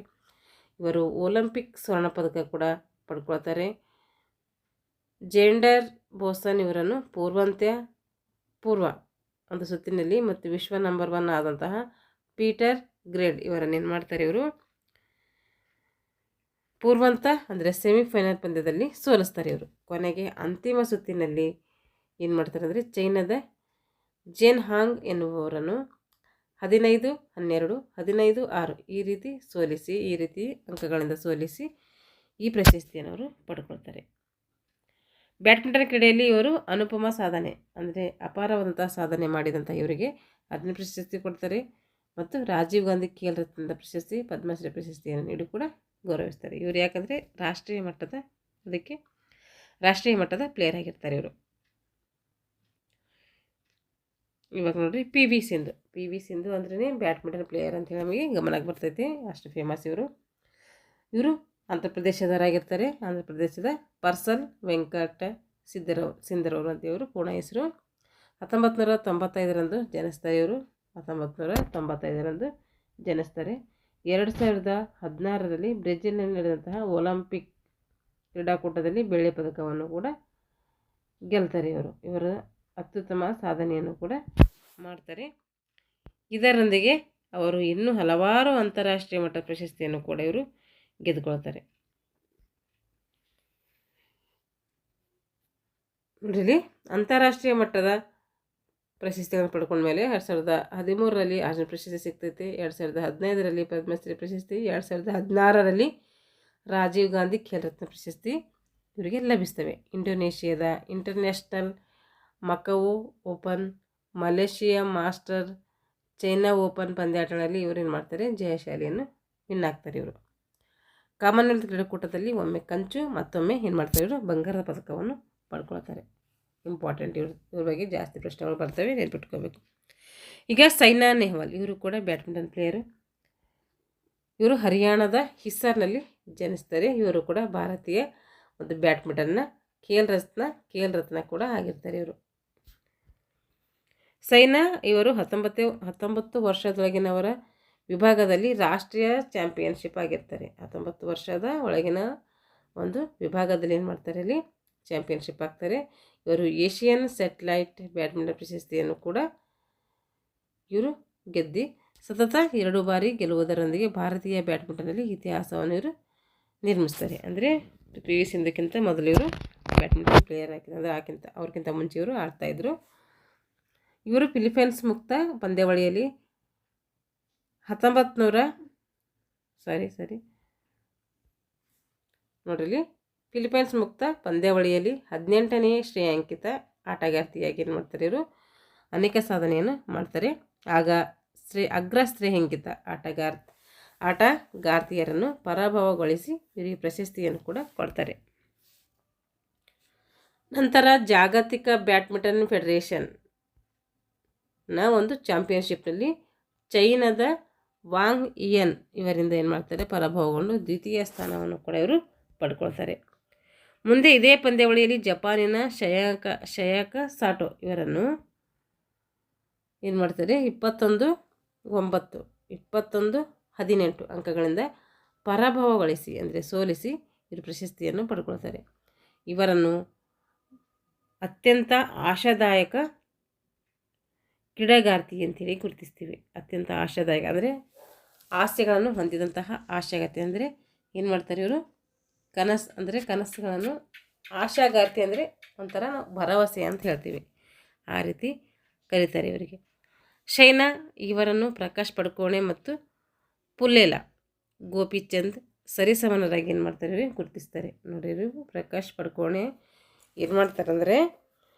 ಇವರು ಒಲಿಂಪಿಕ್ ಸ್ವರ್ಣ ಪದಕ ಕೂಡ ಪಡ್ಕೊಳ್ತಾರೆ. ಜೆಂಡರ್ ಬೋಸನ್ ಇವರನ್ನು ಪೂರ್ವ ಒಂದು ಸುತ್ತಿನಲ್ಲಿ ಮತ್ತು ವಿಶ್ವ ನಂಬರ್ 1 ಆದಂತಹ ಪೀಟರ್ ಗ್ರೇಡ್ ಇವರನ್ನು ಏನು ಮಾಡ್ತಾರೆ, ಇವರು ಪೂರ್ವಂತ ಅಂದರೆ ಸೆಮಿಫೈನಲ್ ಪಂದ್ಯದಲ್ಲಿ ಸೋಲಿಸ್ತಾರೆ. ಇವರು ಕೊನೆಗೆ ಅಂತಿಮ ಸುತ್ತಿನಲ್ಲಿ ಏನು ಮಾಡ್ತಾರೆ ಅಂದರೆ ಚೈನಾದ ಜೆನ್ ಹಾಂಗ್ ಎನ್ನುವವರನ್ನು 15-12, 15-6 ಈ ರೀತಿ ಅಂಕಗಳಿಂದ ಸೋಲಿಸಿ ಈ ಪ್ರಶಸ್ತಿಯನ್ನು ಅವರು ಪಡ್ಕೊಳ್ತಾರೆ. ಬ್ಯಾಡ್ಮಿಂಟನ್ ಕ್ರೀಡೆಯಲ್ಲಿ ಇವರು ಅನುಪಮ ಸಾಧನೆ ಅಂದರೆ ಅಪಾರವಾದಂಥ ಸಾಧನೆ ಮಾಡಿದಂಥ ಇವರಿಗೆ ಅರ್ಜುನ ಪ್ರಶಸ್ತಿ ಕೊಡ್ತಾರೆ ಮತ್ತು ರಾಜೀವ್ ಗಾಂಧಿ ಖೇಲ್ ರತ್ನದ ಪ್ರಶಸ್ತಿ, ಪದ್ಮಶ್ರೀ ಪ್ರಶಸ್ತಿಯನ್ನು ನೀಡಿ ಕೂಡ ಗೌರವಿಸ್ತಾರೆ. ಇವರು ಯಾಕಂದರೆ ರಾಷ್ಟ್ರೀಯ ಮಟ್ಟದ ಪ್ಲೇಯರ್ ಆಗಿರ್ತಾರೆ ಇವರು. ಇವಾಗ ನೋಡ್ರಿ ಪಿ ವಿ ಸಿಂಧು ಅಂದ್ರೇ ಬ್ಯಾಡ್ಮಿಂಟನ್ ಪ್ಲೇಯರ್ ಅಂತೇಳಿ ನಮಗೆ ಗಮನಕ್ಕೆ ಬರ್ತೈತಿ, ಅಷ್ಟು ಫೇಮಸ್ ಇವರು. ಆಂಧ್ರ ಪ್ರದೇಶದವರಾಗಿರ್ತಾರೆ. ಆಂಧ್ರ ಪ್ರದೇಶದ ಪರ್ಸಲ್ ವೆಂಕಟ ಸಿಂಧರವರು ಅಂತ ಇವರು ಪೂರ್ಣ ಹೆಸರು. 1995ರಂದು ಜನಿಸ್ತಾರೆ ಇವರು. 1995ರಂದು ಜನಿಸ್ತಾರೆ. 2016ರಲ್ಲಿ ಬ್ರೆಜಿಲ್ನಲ್ಲಿ ನಡೆದಂತಹ ಒಲಿಂಪಿಕ್ ಕ್ರೀಡಾಕೂಟದಲ್ಲಿ ಬೆಳ್ಳಿ ಪದಕವನ್ನು ಕೂಡ ಗೆಲ್ತಾರೆ ಇವರು. ಇವರ ಅತ್ಯುತ್ತಮ ಸಾಧನೆಯನ್ನು ಕೂಡ ಮಾಡ್ತಾರೆ. ಇದರೊಂದಿಗೆ ಅವರು ಇನ್ನೂ ಹಲವಾರು ಅಂತಾರಾಷ್ಟ್ರೀಯ ಮಟ್ಟದ ಪ್ರಶಸ್ತಿಯನ್ನು ಕೂಡ ಇವರು ಗೆದ್ದುಕೊಳ್ತಾರೆ. ನೋಡ್ರಿ, ಅಂತಾರಾಷ್ಟ್ರೀಯ ಮಟ್ಟದ ಪ್ರಶಸ್ತಿಗಳನ್ನು ಪಡ್ಕೊಂಡ ಮೇಲೆ 2013ರಲ್ಲಿ ಅರ್ಜುನ ಪ್ರಶಸ್ತಿ ಸಿಗ್ತೈತೆ, 2015ರಲ್ಲಿ ಪದ್ಮಶ್ರೀ ಪ್ರಶಸ್ತಿ, 2016ರಲ್ಲಿ ರಾಜೀವ್ ಗಾಂಧಿ ಖೇಲ್ ರತ್ನ ಪ್ರಶಸ್ತಿ ಇವರಿಗೆ ಲಭಿಸ್ತವೆ. ಇಂಡೋನೇಷ್ಯಾದ international Macau open, Malaysia master, China open ಪಂದ್ಯಾಟಗಳಲ್ಲಿ ಇವರು ಏನು ಮಾಡ್ತಾರೆ, ಜಯಶಾಲಿಯನ್ನು ವಿನ್ ಆಗ್ತಾರೆ ಇವರು. ಕಾಮನ್ವೆಲ್ತ್ ಕ್ರೀಡಾಕೂಟದಲ್ಲಿ ಒಮ್ಮೆ ಕಂಚು, ಮತ್ತೊಮ್ಮೆ ಏನು ಮಾಡ್ತಾರೆ ಇವರು ಬಂಗಾರದ ಪದಕವನ್ನು ಪಡ್ಕೊಳ್ತಾರೆ. ಇಂಪಾರ್ಟೆಂಟ್ ಇವ್ರ ಬಗ್ಗೆ ಜಾಸ್ತಿ ಪ್ರಶ್ನೆಗಳು ಬರ್ತವೆ, ನೆನ್ಪಿಟ್ಕೋಬೇಕು. ಈಗ ಸೈನಾ ನೆಹ್ವಾಲ್ ಇವರು ಕೂಡ ಬ್ಯಾಡ್ಮಿಂಟನ್ ಪ್ಲೇಯರು. ಇವರು ಹರಿಯಾಣದ ಹಿಸ್ಸಾರ್ನಲ್ಲಿ ಜನಿಸ್ತಾರೆ. ಇವರು ಕೂಡ ಭಾರತೀಯ ಒಂದು ಬ್ಯಾಡ್ಮಿಂಟನ್ನ ಖೇಲ್ ರತ್ನ ಕೂಡ ಆಗಿರ್ತಾರೆ ಇವರು. ಸೈನಾ ಇವರು 19 ವರ್ಷದೊಳಗಿನವರ ವಿಭಾಗದಲ್ಲಿ ರಾಷ್ಟ್ರೀಯ ಚಾಂಪಿಯನ್ಶಿಪ್ ಆಗಿರ್ತಾರೆ. 19 ವರ್ಷದ ಒಳಗಿನ ಒಂದು ವಿಭಾಗದಲ್ಲಿ ಏನು ಮಾಡ್ತಾರೆ, ಅಲ್ಲಿ ಚಾಂಪಿಯನ್ಶಿಪ್ ಆಗ್ತಾರೆ. ಇವರು ಏಷಿಯನ್ ಸ್ಯಾಟಲೈಟ್ ಬ್ಯಾಡ್ಮಿಂಟನ್ ಪ್ರಶಸ್ತಿಯನ್ನು ಕೂಡ ಇವರು ಗೆದ್ದು ಸತತ 2 ಬಾರಿ ಗೆಲ್ಲುವುದರೊಂದಿಗೆ ಭಾರತೀಯ ಬ್ಯಾಡ್ಮಿಂಟನ್ನಲ್ಲಿ ಇತಿಹಾಸವನ್ನು ಇವರು ನಿರ್ಮಿಸ್ತಾರೆ. ಅಂದರೆ ಪಿ ವಿ ಸಿಂಧುಕ್ಕಿಂತ ಮೊದಲು ಇವರು ಬ್ಯಾಡ್ಮಿಂಟನ್ ಪ್ಲೇಯರ್ ಅಂದರೆ ಅವ್ರಿಗಿಂತ ಮುಂಚೆ ಇವರು ಆಡ್ತಾಯಿದ್ರು. ಇವರು ಫಿಲಿಪೈನ್ಸ್ ಮುಕ್ತ ಪಂದ್ಯಾವಳಿಯಲ್ಲಿ 1900 ನೋಡ್ರಿ, ಫಿಲಿಪೈನ್ಸ್ ಮುಕ್ತ ಪಂದ್ಯಾವಳಿಯಲ್ಲಿ 18ನೇ ಶ್ರೇಯಾಂಕಿತ ಆಟಗಾರ್ತಿಯಾಗಿ ಏನು ಮಾಡ್ತಾರೆ, ಇವರು ಅನೇಕ ಸಾಧನೆಯನ್ನು ಮಾಡ್ತಾರೆ. ಆಗ ಅಗ್ರ ಶ್ರೇಯಾಂಕಿತ ಆಟಗಾರ್ತಿಯರನ್ನು ಪರಾಭವಗೊಳಿಸಿ ಇವರಿಗೆ ಪ್ರಶಸ್ತಿಯನ್ನು ಕೂಡ ಕೊಡ್ತಾರೆ. ನಂತರ ಜಾಗತಿಕ ಬ್ಯಾಡ್ಮಿಂಟನ್ ಫೆಡರೇಷನ್ನ ಒಂದು ಚಾಂಪಿಯನ್ಶಿಪ್ನಲ್ಲಿ ಚೈನಾದ ವಾಂಗ್ ಇಯನ್ ಇವರಿಂದ ಏನು ಮಾಡ್ತಾರೆ, ಪರಾಭವಗೊಂಡು ದ್ವಿತೀಯ ಸ್ಥಾನವನ್ನು ಕೂಡ ಇವರು ಪಡ್ಕೊಳ್ತಾರೆ. ಮುಂದೆ ಇದೇ ಪಂದ್ಯಾವಳಿಯಲ್ಲಿ ಜಪಾನಿನ ಶಯಾಕ ಸಾಟೋ ಇವರನ್ನು ಏನು ಮಾಡ್ತಾರೆ, 21-18 ಅಂಕಗಳಿಂದ ಪರಾಭವಗೊಳಿಸಿ ಅಂದರೆ ಸೋಲಿಸಿ ಇವರು ಪ್ರಶಸ್ತಿಯನ್ನು ಪಡ್ಕೊಳ್ತಾರೆ. ಇವರನ್ನು ಅತ್ಯಂತ ಆಶಾದಾಯಕ ಕ್ರೀಡಾಗಾರ್ತಿ ಅಂತೇಳಿ ಗುರುತಿಸ್ತೀವಿ. ಅತ್ಯಂತ ಆಶಾದಾಯಕ ಅಂದರೆ ಆಸೆಗಳನ್ನು ಹೊಂದಿದಂತಹ ಆಶಾಗಾರ್ತಿ ಅಂದರೆ ಏನು ಮಾಡ್ತಾರೆ ಇವರು, ಕನಸುಗಳನ್ನು ಆಶಾಗಾರ್ತಿ ಅಂದರೆ ಒಂಥರ ನಾವು ಭರವಸೆ ಅಂತ ಹೇಳ್ತೀವಿ, ಆ ರೀತಿ ಕರೀತಾರೆ ಇವರಿಗೆ. ಶೈನಾ ಇವರನ್ನು ಪ್ರಕಾಶ್ ಪಡುಕೋಣೆ ಮತ್ತು ಪುಲ್ಲೇಲ ಗೋಪಿಚಂದ್ ಸರಿಸಮನರಾಗಿ ಏನು ಮಾಡ್ತಾರೆ ಇವರು ಗುರುತಿಸ್ತಾರೆ. ನೋಡಿ, ಇವರು ಪ್ರಕಾಶ್ ಪಡುಕೋಣೆ ಏನು ಮಾಡ್ತಾರೆ ಅಂದರೆ,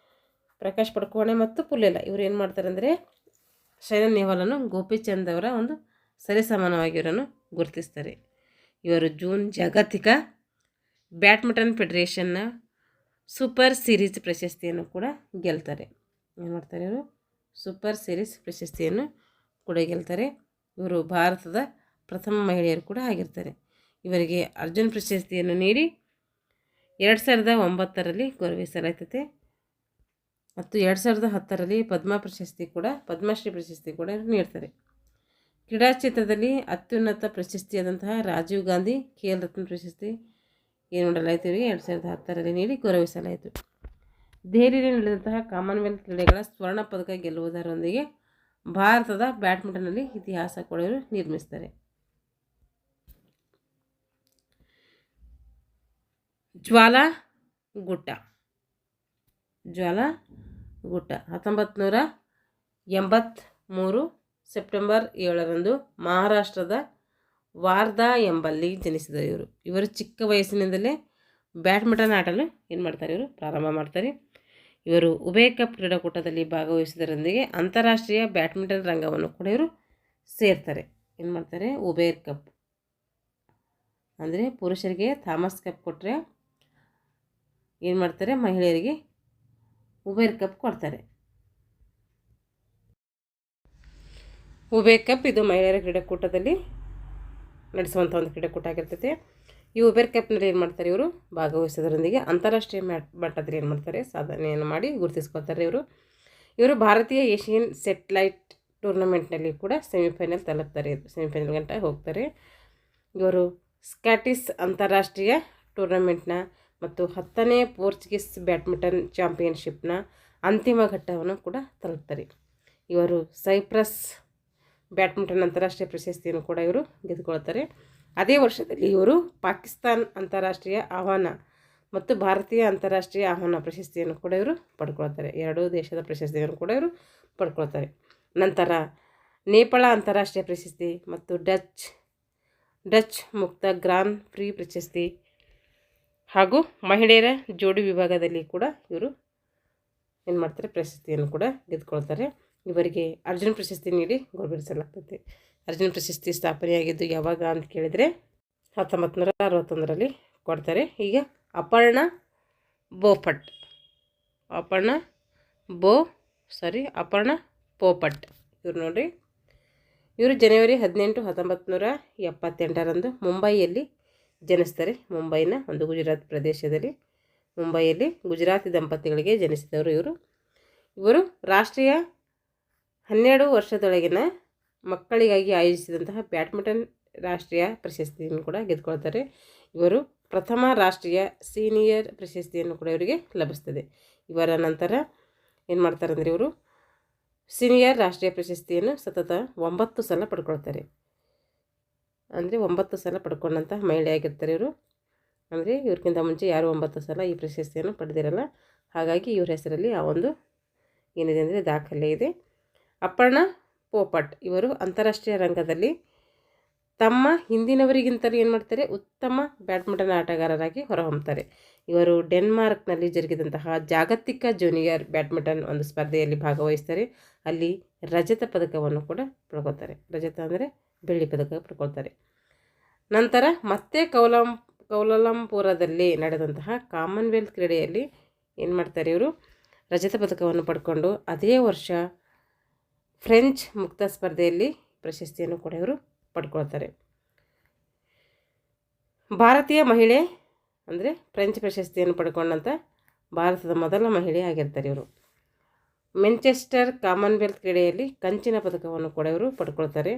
ಪ್ರಕಾಶ್ ಪಡುಕೋಣೆ ಮತ್ತು ಪುಲ್ಲೇಲ ಇವರು ಏನು ಮಾಡ್ತಾರೆ ಅಂದರೆ ಶೈನಾ ನೆಹ್ವಾಲನ್ನು ಗೋಪಿಚಂದ್ ಅವರ ಒಂದು ಸರಿಸಮಾನವಾಗಿ ಇವರನ್ನು ಗುರುತಿಸ್ತಾರೆ. ಇವರು ಜೂನ್ ಜಾಗತಿಕ ಬ್ಯಾಡ್ಮಿಂಟನ್ ಫೆಡರೇಷನ್ನ ಸೂಪರ್ ಸೀರೀಸ್ ಪ್ರಶಸ್ತಿಯನ್ನು ಕೂಡ ಗೆಲ್ತಾರೆ. ಏನು ಮಾಡ್ತಾರೆ ಇವರು? ಸೂಪರ್ ಸೀರೀಸ್ ಪ್ರಶಸ್ತಿಯನ್ನು ಕೂಡ ಗೆಲ್ತಾರೆ. ಇವರು ಭಾರತದ ಪ್ರಥಮ ಮಹಿಳೆಯರು ಕೂಡ ಆಗಿರ್ತಾರೆ. ಇವರಿಗೆ ಅರ್ಜುನ್ ಪ್ರಶಸ್ತಿಯನ್ನು ನೀಡಿ 2009ರಲ್ಲಿ ಗೌರವಿಸಲಾಗ್ತದೆ ಮತ್ತು 2010ರಲ್ಲಿ ಪದ್ಮಶ್ರೀ ಪ್ರಶಸ್ತಿ ಕೂಡ ನೀಡ್ತಾರೆ. ಕ್ರೀಡಾ ಕ್ಷೇತ್ರದಲ್ಲಿ ಅತ್ಯುನ್ನತ ಪ್ರಶಸ್ತಿಯಾದಂತಹ ರಾಜೀವ್ ಗಾಂಧಿ ಖೇಲ್ ರತ್ನ ಪ್ರಶಸ್ತಿ ಏನು ಮಾಡಲಾಯಿತು? ಇವರಿಗೆ 2010ರಲ್ಲಿ ನೀಡಿ ಗೌರವಿಸಲಾಯಿತು. ದೆಹಲಿಯಲ್ಲಿ ನಡೆದಂತಹ ಕಾಮನ್ವೆಲ್ತ್ ಕ್ರೀಡೆಗಳ ಸ್ವರ್ಣ ಪದಕ ಗೆಲ್ಲುವುದರೊಂದಿಗೆ ಭಾರತದ ಬ್ಯಾಡ್ಮಿಂಟನ್ನಲ್ಲಿ ಇತಿಹಾಸ ಕೂಡ ಇವರು ನಿರ್ಮಿಸ್ತಾರೆ. ಜ್ವಾಲಾ ಗುಟ್ಟ 1983 ಸೆಪ್ಟೆಂಬರ್ 7ರಂದು ಮಹಾರಾಷ್ಟ್ರದ ವಾರ್ಧಾ ಎಂಬಲ್ಲಿ ಜನಿಸಿದರು. ಇವರು ಚಿಕ್ಕ ವಯಸ್ಸಿನಿಂದಲೇ ಬ್ಯಾಡ್ಮಿಂಟನ್ ಆಡಲು ಏನು ಮಾಡ್ತಾರೆ? ಇವರು ಪ್ರಾರಂಭ ಮಾಡ್ತಾರೆ. ಇವರು ಉಭಯ ಕಪ್ ಕ್ರೀಡಾಕೂಟದಲ್ಲಿ ಭಾಗವಹಿಸುವುದರೊಂದಿಗೆ ಅಂತಾರಾಷ್ಟ್ರೀಯ ಬ್ಯಾಡ್ಮಿಂಟನ್ ರಂಗವನ್ನು ಕೂಡ ಇವರು ಸೇರ್ತಾರೆ. ಏನು ಮಾಡ್ತಾರೆ? ಉಭಯ ಕಪ್ ಅಂದರೆ ಪುರುಷರಿಗೆ ಥಾಮಸ್ ಕಪ್ ಕೊಟ್ಟರೆ ಏನು ಮಾಡ್ತಾರೆ? ಮಹಿಳೆಯರಿಗೆ ಉಬೇರ್ ಕಪ್ ಕೊಡ್ತಾರೆ. ಉಬೇರ್ ಕಪ್ ಇದು ಮಹಿಳೆಯರ ಕ್ರೀಡಾಕೂಟದಲ್ಲಿ ನಡೆಸುವಂಥ ಒಂದು ಕ್ರೀಡಾಕೂಟ ಆಗಿರ್ತೈತೆ. ಈ ಉಬೇರ್ ಕಪ್ನಲ್ಲಿ ಏನು ಮಾಡ್ತಾರೆ? ಇವರು ಭಾಗವಹಿಸೋದರೊಂದಿಗೆ ಅಂತಾರಾಷ್ಟ್ರೀಯ ಮಟ್ಟದಲ್ಲಿ ಏನು ಮಾಡ್ತಾರೆ? ಸಾಧನೆಯನ್ನು ಮಾಡಿ ಗುರುತಿಸ್ಕೊಳ್ತಾರೆ. ಇವರು ಭಾರತೀಯ ಏಷಿಯನ್ ಸೆಟ್ಲೈಟ್ ಟೂರ್ನಮೆಂಟ್ನಲ್ಲಿ ಕೂಡ ಸೆಮಿಫೈನಲ್ ತಲುಪ್ತಾರೆ. ಸೆಮಿಫೈನಲ್ ಗಂಟ ಹೋಗ್ತಾರೆ. ಇವರು ಸ್ಕಾಟಿಸ್ ಅಂತಾರಾಷ್ಟ್ರೀಯ ಟೂರ್ನಮೆಂಟ್ನ ಮತ್ತು 10ನೇ ಪೋರ್ಚುಗೀಸ್ ಬ್ಯಾಡ್ಮಿಂಟನ್ ಚಾಂಪಿಯನ್ಶಿಪ್ನ ಅಂತಿಮ ಘಟ್ಟವನ್ನು ಕೂಡ ತಲುಪ್ತಾರೆ. ಇವರು ಸೈಪ್ರಸ್ ಬ್ಯಾಡ್ಮಿಂಟನ್ ಅಂತಾರಾಷ್ಟ್ರೀಯ ಪ್ರಶಸ್ತಿಯನ್ನು ಕೂಡ ಇವರು ಗೆದ್ದುಕೊಳ್ತಾರೆ. ಅದೇ ವರ್ಷದಲ್ಲಿ ಇವರು ಪಾಕಿಸ್ತಾನ್ ಅಂತಾರಾಷ್ಟ್ರೀಯ ಆಹ್ವಾನ ಮತ್ತು ಭಾರತೀಯ ಅಂತಾರಾಷ್ಟ್ರೀಯ ಆಹ್ವಾನ ಪ್ರಶಸ್ತಿಯನ್ನು ಕೂಡ ಇವರು ಪಡ್ಕೊಳ್ತಾರೆ. ಎರಡೂ ದೇಶದ ಪ್ರಶಸ್ತಿಯನ್ನು ಕೂಡ ಇವರು ಪಡ್ಕೊಳ್ತಾರೆ. ನಂತರ ನೇಪಾಳ ಅಂತಾರಾಷ್ಟ್ರೀಯ ಪ್ರಶಸ್ತಿ ಮತ್ತು ಡಚ್ ಮುಕ್ತ ಗ್ರಾನ್ ಪ್ರಿ ಪ್ರಶಸ್ತಿ ಹಾಗೂ ಮಹಿಳೆಯರ ಜೋಡಿ ವಿಭಾಗದಲ್ಲಿ ಕೂಡ ಇವರು ಏನು ಮಾಡ್ತಾರೆ? ಪ್ರಶಸ್ತಿಯನ್ನು ಕೂಡ ಗೆದ್ದುಕೊಳ್ತಾರೆ. ಇವರಿಗೆ ಅರ್ಜುನ್ ಪ್ರಶಸ್ತಿ ನೀಡಿ ಗೌರವಿಸಲಾಗ್ತದೆ. ಅರ್ಜುನ್ ಪ್ರಶಸ್ತಿ ಸ್ಥಾಪನೆಯಾಗಿದ್ದು ಯಾವಾಗ ಅಂತ ಕೇಳಿದರೆ 1961ರಲ್ಲಿ ಕೊಡ್ತಾರೆ. ಈಗ ಅಪರ್ಣಾ ಪೋಪಟ್ ಇವರು ನೋಡಿರಿ. ಇವರು ಜನವರಿ 18, 1978ರಂದು ಮುಂಬೈಯಲ್ಲಿ ಜನಿಸ್ತಾರೆ. ಮುಂಬೈನ ಒಂದು ಗುಜರಾತ್ ಪ್ರದೇಶದಲ್ಲಿ ಮುಂಬೈಯಲ್ಲಿ ಗುಜರಾತಿ ದಂಪತಿಗಳಿಗೆ ಜನಿಸಿದವರು ಇವರು ರಾಷ್ಟ್ರೀಯ 12 ವರ್ಷದೊಳಗಿನ ಮಕ್ಕಳಿಗಾಗಿ ಆಯೋಜಿಸಿದಂತಹ ಬ್ಯಾಡ್ಮಿಂಟನ್ ರಾಷ್ಟ್ರೀಯ ಪ್ರಶಸ್ತಿಯನ್ನು ಕೂಡ ಗೆದ್ದುಕೊಳ್ತಾರೆ. ಇವರು ಪ್ರಥಮ ರಾಷ್ಟ್ರೀಯ ಸೀನಿಯರ್ ಪ್ರಶಸ್ತಿಯನ್ನು ಕೂಡ ಇವರಿಗೆ ಲಭಿಸ್ತದೆ. ಇವರ ನಂತರ ಏನು ಮಾಡ್ತಾರೆ ಅಂದರೆ ಇವರು ಸೀನಿಯರ್ ರಾಷ್ಟ್ರೀಯ ಪ್ರಶಸ್ತಿಯನ್ನು ಸತತ 9 ಸಲ ಪಡ್ಕೊಳ್ತಾರೆ. ಅಂದರೆ 9 ಸಲ ಪಡ್ಕೊಂಡಂತಹ ಮಹಿಳೆಯಾಗಿರ್ತಾರೆ ಇವರು. ಅಂದರೆ ಇವ್ರಿಗಿಂತ ಮುಂಚೆ ಯಾರು 9 ಸಲ ಈ ಪ್ರಶಸ್ತಿಯನ್ನು ಪಡೆದಿರಲ್ಲ. ಹಾಗಾಗಿ ಇವ್ರ ಹೆಸರಲ್ಲಿ ಆ ಒಂದು ಏನಿದೆ ಅಂದರೆ ದಾಖಲೆ ಇದೆ. ಅಪರ್ಣಾ ಪೋಪಟ್ ಇವರು ಅಂತಾರಾಷ್ಟ್ರೀಯ ರಂಗದಲ್ಲಿ ತಮ್ಮ ಹಿಂದಿನವರಿಗಿಂತಲೂ ಏನು ಮಾಡ್ತಾರೆ? ಉತ್ತಮ ಬ್ಯಾಡ್ಮಿಂಟನ್ ಆಟಗಾರರಾಗಿ ಹೊರಹೊಮ್ಮುತ್ತಾರೆ. ಇವರು ಡೆನ್ಮಾರ್ಕ್ನಲ್ಲಿ ಜರುಗಿದಂತಹ ಜಾಗತಿಕ ಜೂನಿಯರ್ ಬ್ಯಾಡ್ಮಿಂಟನ್ ಒಂದು ಸ್ಪರ್ಧೆಯಲ್ಲಿ ಭಾಗವಹಿಸ್ತಾರೆ. ಅಲ್ಲಿ ರಜತ ಪದಕವನ್ನು ಕೂಡ ಪಡ್ಕೊಳ್ತಾರೆ. ರಜತ ಅಂದರೆ ಬೆಳ್ಳಿ ಪದಕ ಪಡ್ಕೊಳ್ತಾರೆ. ನಂತರ ಮತ್ತೆ ಕೌಲಾಲಂಪುರದಲ್ಲಿ ನಡೆದಂತಹ ಕಾಮನ್ವೆಲ್ತ್ ಕ್ರೀಡೆಯಲ್ಲಿ ಏನು ಮಾಡ್ತಾರೆ? ಇವರು ರಜತ ಪದಕವನ್ನು ಪಡ್ಕೊಂಡು ಅದೇ ವರ್ಷ ಫ್ರೆಂಚ್ ಮುಕ್ತ ಸ್ಪರ್ಧೆಯಲ್ಲಿ ಪ್ರಶಸ್ತಿಯನ್ನು ಕೂಡ ಇವರು ಪಡ್ಕೊಳ್ತಾರೆ. ಭಾರತೀಯ ಮಹಿಳೆ ಅಂದರೆ ಫ್ರೆಂಚ್ ಪ್ರಶಸ್ತಿಯನ್ನು ಪಡ್ಕೊಂಡಂಥ ಭಾರತದ ಮೊದಲ ಮಹಿಳೆ ಆಗಿರ್ತಾರೆ ಇವರು. ಮ್ಯಾಂಚೆಸ್ಟರ್ ಕಾಮನ್ವೆಲ್ತ್ ಕ್ರೀಡೆಯಲ್ಲಿ ಕಂಚಿನ ಪದಕವನ್ನು ಕೂಡ ಇವರು ಪಡ್ಕೊಳ್ತಾರೆ.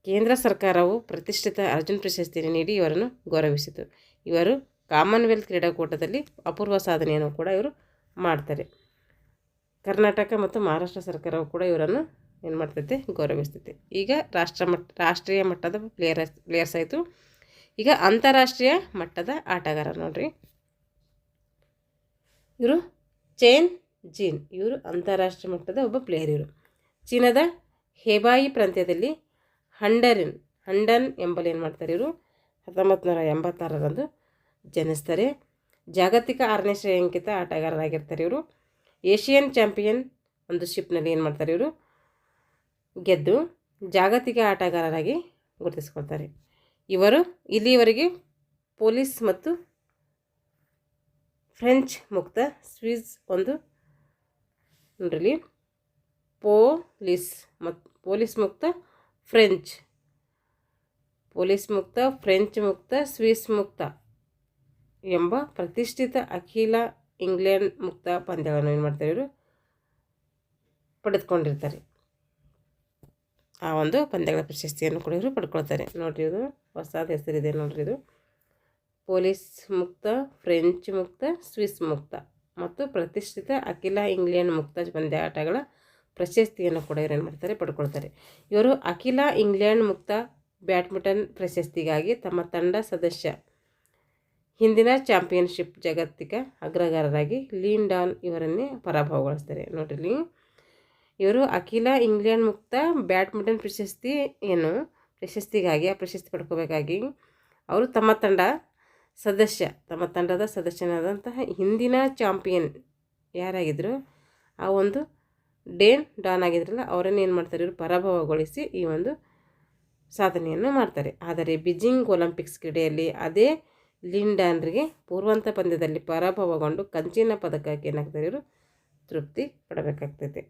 ಕೇಂದ್ರ ಸರ್ಕಾರವು ಪ್ರತಿಷ್ಠಿತ ಅರ್ಜುನ್ ಪ್ರಶಸ್ತಿಯನ್ನು ನೀಡಿ ಇವರನ್ನು ಗೌರವಿಸಿತು. ಇವರು ಕಾಮನ್ವೆಲ್ತ್ ಕ್ರೀಡಾಕೂಟದಲ್ಲಿ ಅಪೂರ್ವ ಸಾಧನೆಯನ್ನು ಕೂಡ ಇವರು ಮಾಡ್ತಾರೆ. ಕರ್ನಾಟಕ ಮತ್ತು ಮಹಾರಾಷ್ಟ್ರ ಸರ್ಕಾರವು ಕೂಡ ಇವರನ್ನು ಏನು ಮಾಡ್ತೈತೆ? ಗೌರವಿಸ್ತೈತೆ. ಈಗ ರಾಷ್ಟ್ರೀಯ ಮಟ್ಟದ ಪ್ಲೇಯರ್ಸ್ ಆಯಿತು. ಈಗ ಅಂತಾರಾಷ್ಟ್ರೀಯ ಮಟ್ಟದ ಆಟಗಾರ ನೋಡ್ರಿ. ಇವರು ಚೆನ್ ಜೀನ್ ಇವರು ಅಂತಾರಾಷ್ಟ್ರೀಯ ಮಟ್ಟದ ಒಬ್ಬ ಪ್ಲೇಯರ್. ಇವರು ಚೀನಾದ ಹೇಬಾಯಿ ಪ್ರಾಂತ್ಯದಲ್ಲಿ ಹಂಡನ್ ಎಂಬಲ್ಲಿ ಏನು ಮಾಡ್ತಾರೆ? ಇವರು 1986ರಂದು ಜನಿಸ್ತಾರೆ. ಜಾಗತಿಕ 6ನೇ ಶ್ರೇಯಾಂಕಿತ ಆಟಗಾರರಾಗಿರ್ತಾರೆ. ಇವರು ಏಷಿಯನ್ ಚಾಂಪಿಯನ್ ಒಂದು ಶಿಪ್ನಲ್ಲಿ ಏನು ಮಾಡ್ತಾರೆ? ಇವರು ಗೆದ್ದು ಜಾಗತಿಕ ಆಟಗಾರರಾಗಿ ಗುರುತಿಸ್ಕೊಳ್ತಾರೆ. ಇವರು ಇಲ್ಲಿಯವರೆಗೆ ಪೊಲೀಸ್ ಮತ್ತು ಫ್ರೆಂಚ್ ಮುಕ್ತ, ಸ್ವಿಸ್ ಒಂದು ನೋಡ್ರಿ ಪೊಲೀಸ್ ಮುಕ್ತ, ಫ್ರೆಂಚ್ ಮುಕ್ತ, ಸ್ವಿಸ್ ಮುಕ್ತ ಎಂಬ ಪ್ರತಿಷ್ಠಿತ ಅಖಿಲ ಇಂಗ್ಲೆಂಡ್ ಮುಕ್ತ ಪಂದ್ಯಗಳನ್ನು ಏನು ಮಾಡ್ತಾರೆ ಇವರು ಪಡೆದುಕೊಂಡಿರ್ತಾರೆ. ಆ ಒಂದು ಪಂದ್ಯಗಳ ಪ್ರಶಸ್ತಿಯನ್ನು ಕೂಡ ಇವರು ಪಡ್ಕೊಳ್ತಾರೆ. ನೋಡಿರಿ ಇದು ಹೊಸದ ಹೆಸರಿದೆ ನೋಡ್ರಿ, ಇದು ಪೊಲೀಸ್ ಮುಕ್ತ, ಫ್ರೆಂಚ್ ಮುಕ್ತ, ಸ್ವಿಸ್ ಮುಕ್ತ ಮತ್ತು ಪ್ರತಿಷ್ಠಿತ ಅಖಿಲ ಇಂಗ್ಲೆಂಡ್ ಮುಕ್ತ ಪಂದ್ಯಾಟಗಳ ಪ್ರಶಸ್ತಿಯನ್ನು ಕೂಡ ಇವರು ಏನು ಮಾಡ್ತಾರೆ ಪಡ್ಕೊಳ್ತಾರೆ. ಇವರು ಅಖಿಲ ಇಂಗ್ಲೆಂಡ್ ಮುಕ್ತ ಬ್ಯಾಡ್ಮಿಂಟನ್ ಪ್ರಶಸ್ತಿಗಾಗಿ ತಮ್ಮ ತಂಡ ಸದಸ್ಯ ಹಿಂದಿನ ಚಾಂಪಿಯನ್ಶಿಪ್ ಜಾಗತಿಕ ಅಗ್ರಗಾರರಾಗಿ ಲಿನ್ ಡಾನ್ ಇವರನ್ನೇ ಪರಾಭವಗೊಳಿಸ್ತಾರೆ. ನೋಡ್ರಿ, ಇವರು ಅಖಿಲ ಇಂಗ್ಲೆಂಡ್ ಮುಕ್ತ ಬ್ಯಾಡ್ಮಿಂಟನ್ ಪ್ರಶಸ್ತಿಗಾಗಿ ಆ ಪ್ರಶಸ್ತಿ ಪಡ್ಕೋಬೇಕಾಗಿ ಅವರು ತಮ್ಮ ತಂಡದ ಸದಸ್ಯನಾದಂತಹ ಹಿಂದಿನ ಚಾಂಪಿಯನ್ ಯಾರಾಗಿದ್ದರು ಆ ಒಂದು ಲಿನ್ ಡಾನ್ ಆಗಿದ್ರಲ್ಲ ಅವರನ್ನು ಏನು ಮಾಡ್ತಾರೆ ಇವರು ಪರಾಭವಗೊಳಿಸಿ ಈ ಒಂದು ಸಾಧನೆಯನ್ನು ಮಾಡ್ತಾರೆ. ಆದರೆ ಬೀಜಿಂಗ್ ಒಲಿಂಪಿಕ್ಸ್ ಕ್ರೀಡೆಯಲ್ಲಿ ಅದೇ ಲಿನ್ ಡಾನ್ರಿಗೆ ಪೂರ್ವಾಂತ ಪಂದ್ಯದಲ್ಲಿ ಪರಾಭವಗೊಂಡು ಕಂಚಿನ ಪದಕಕ್ಕೆ ಏನಾಗ್ತಾರೆ ಇವರು ತೃಪ್ತಿ ಪಡಬೇಕಾಗ್ತೈತೆ.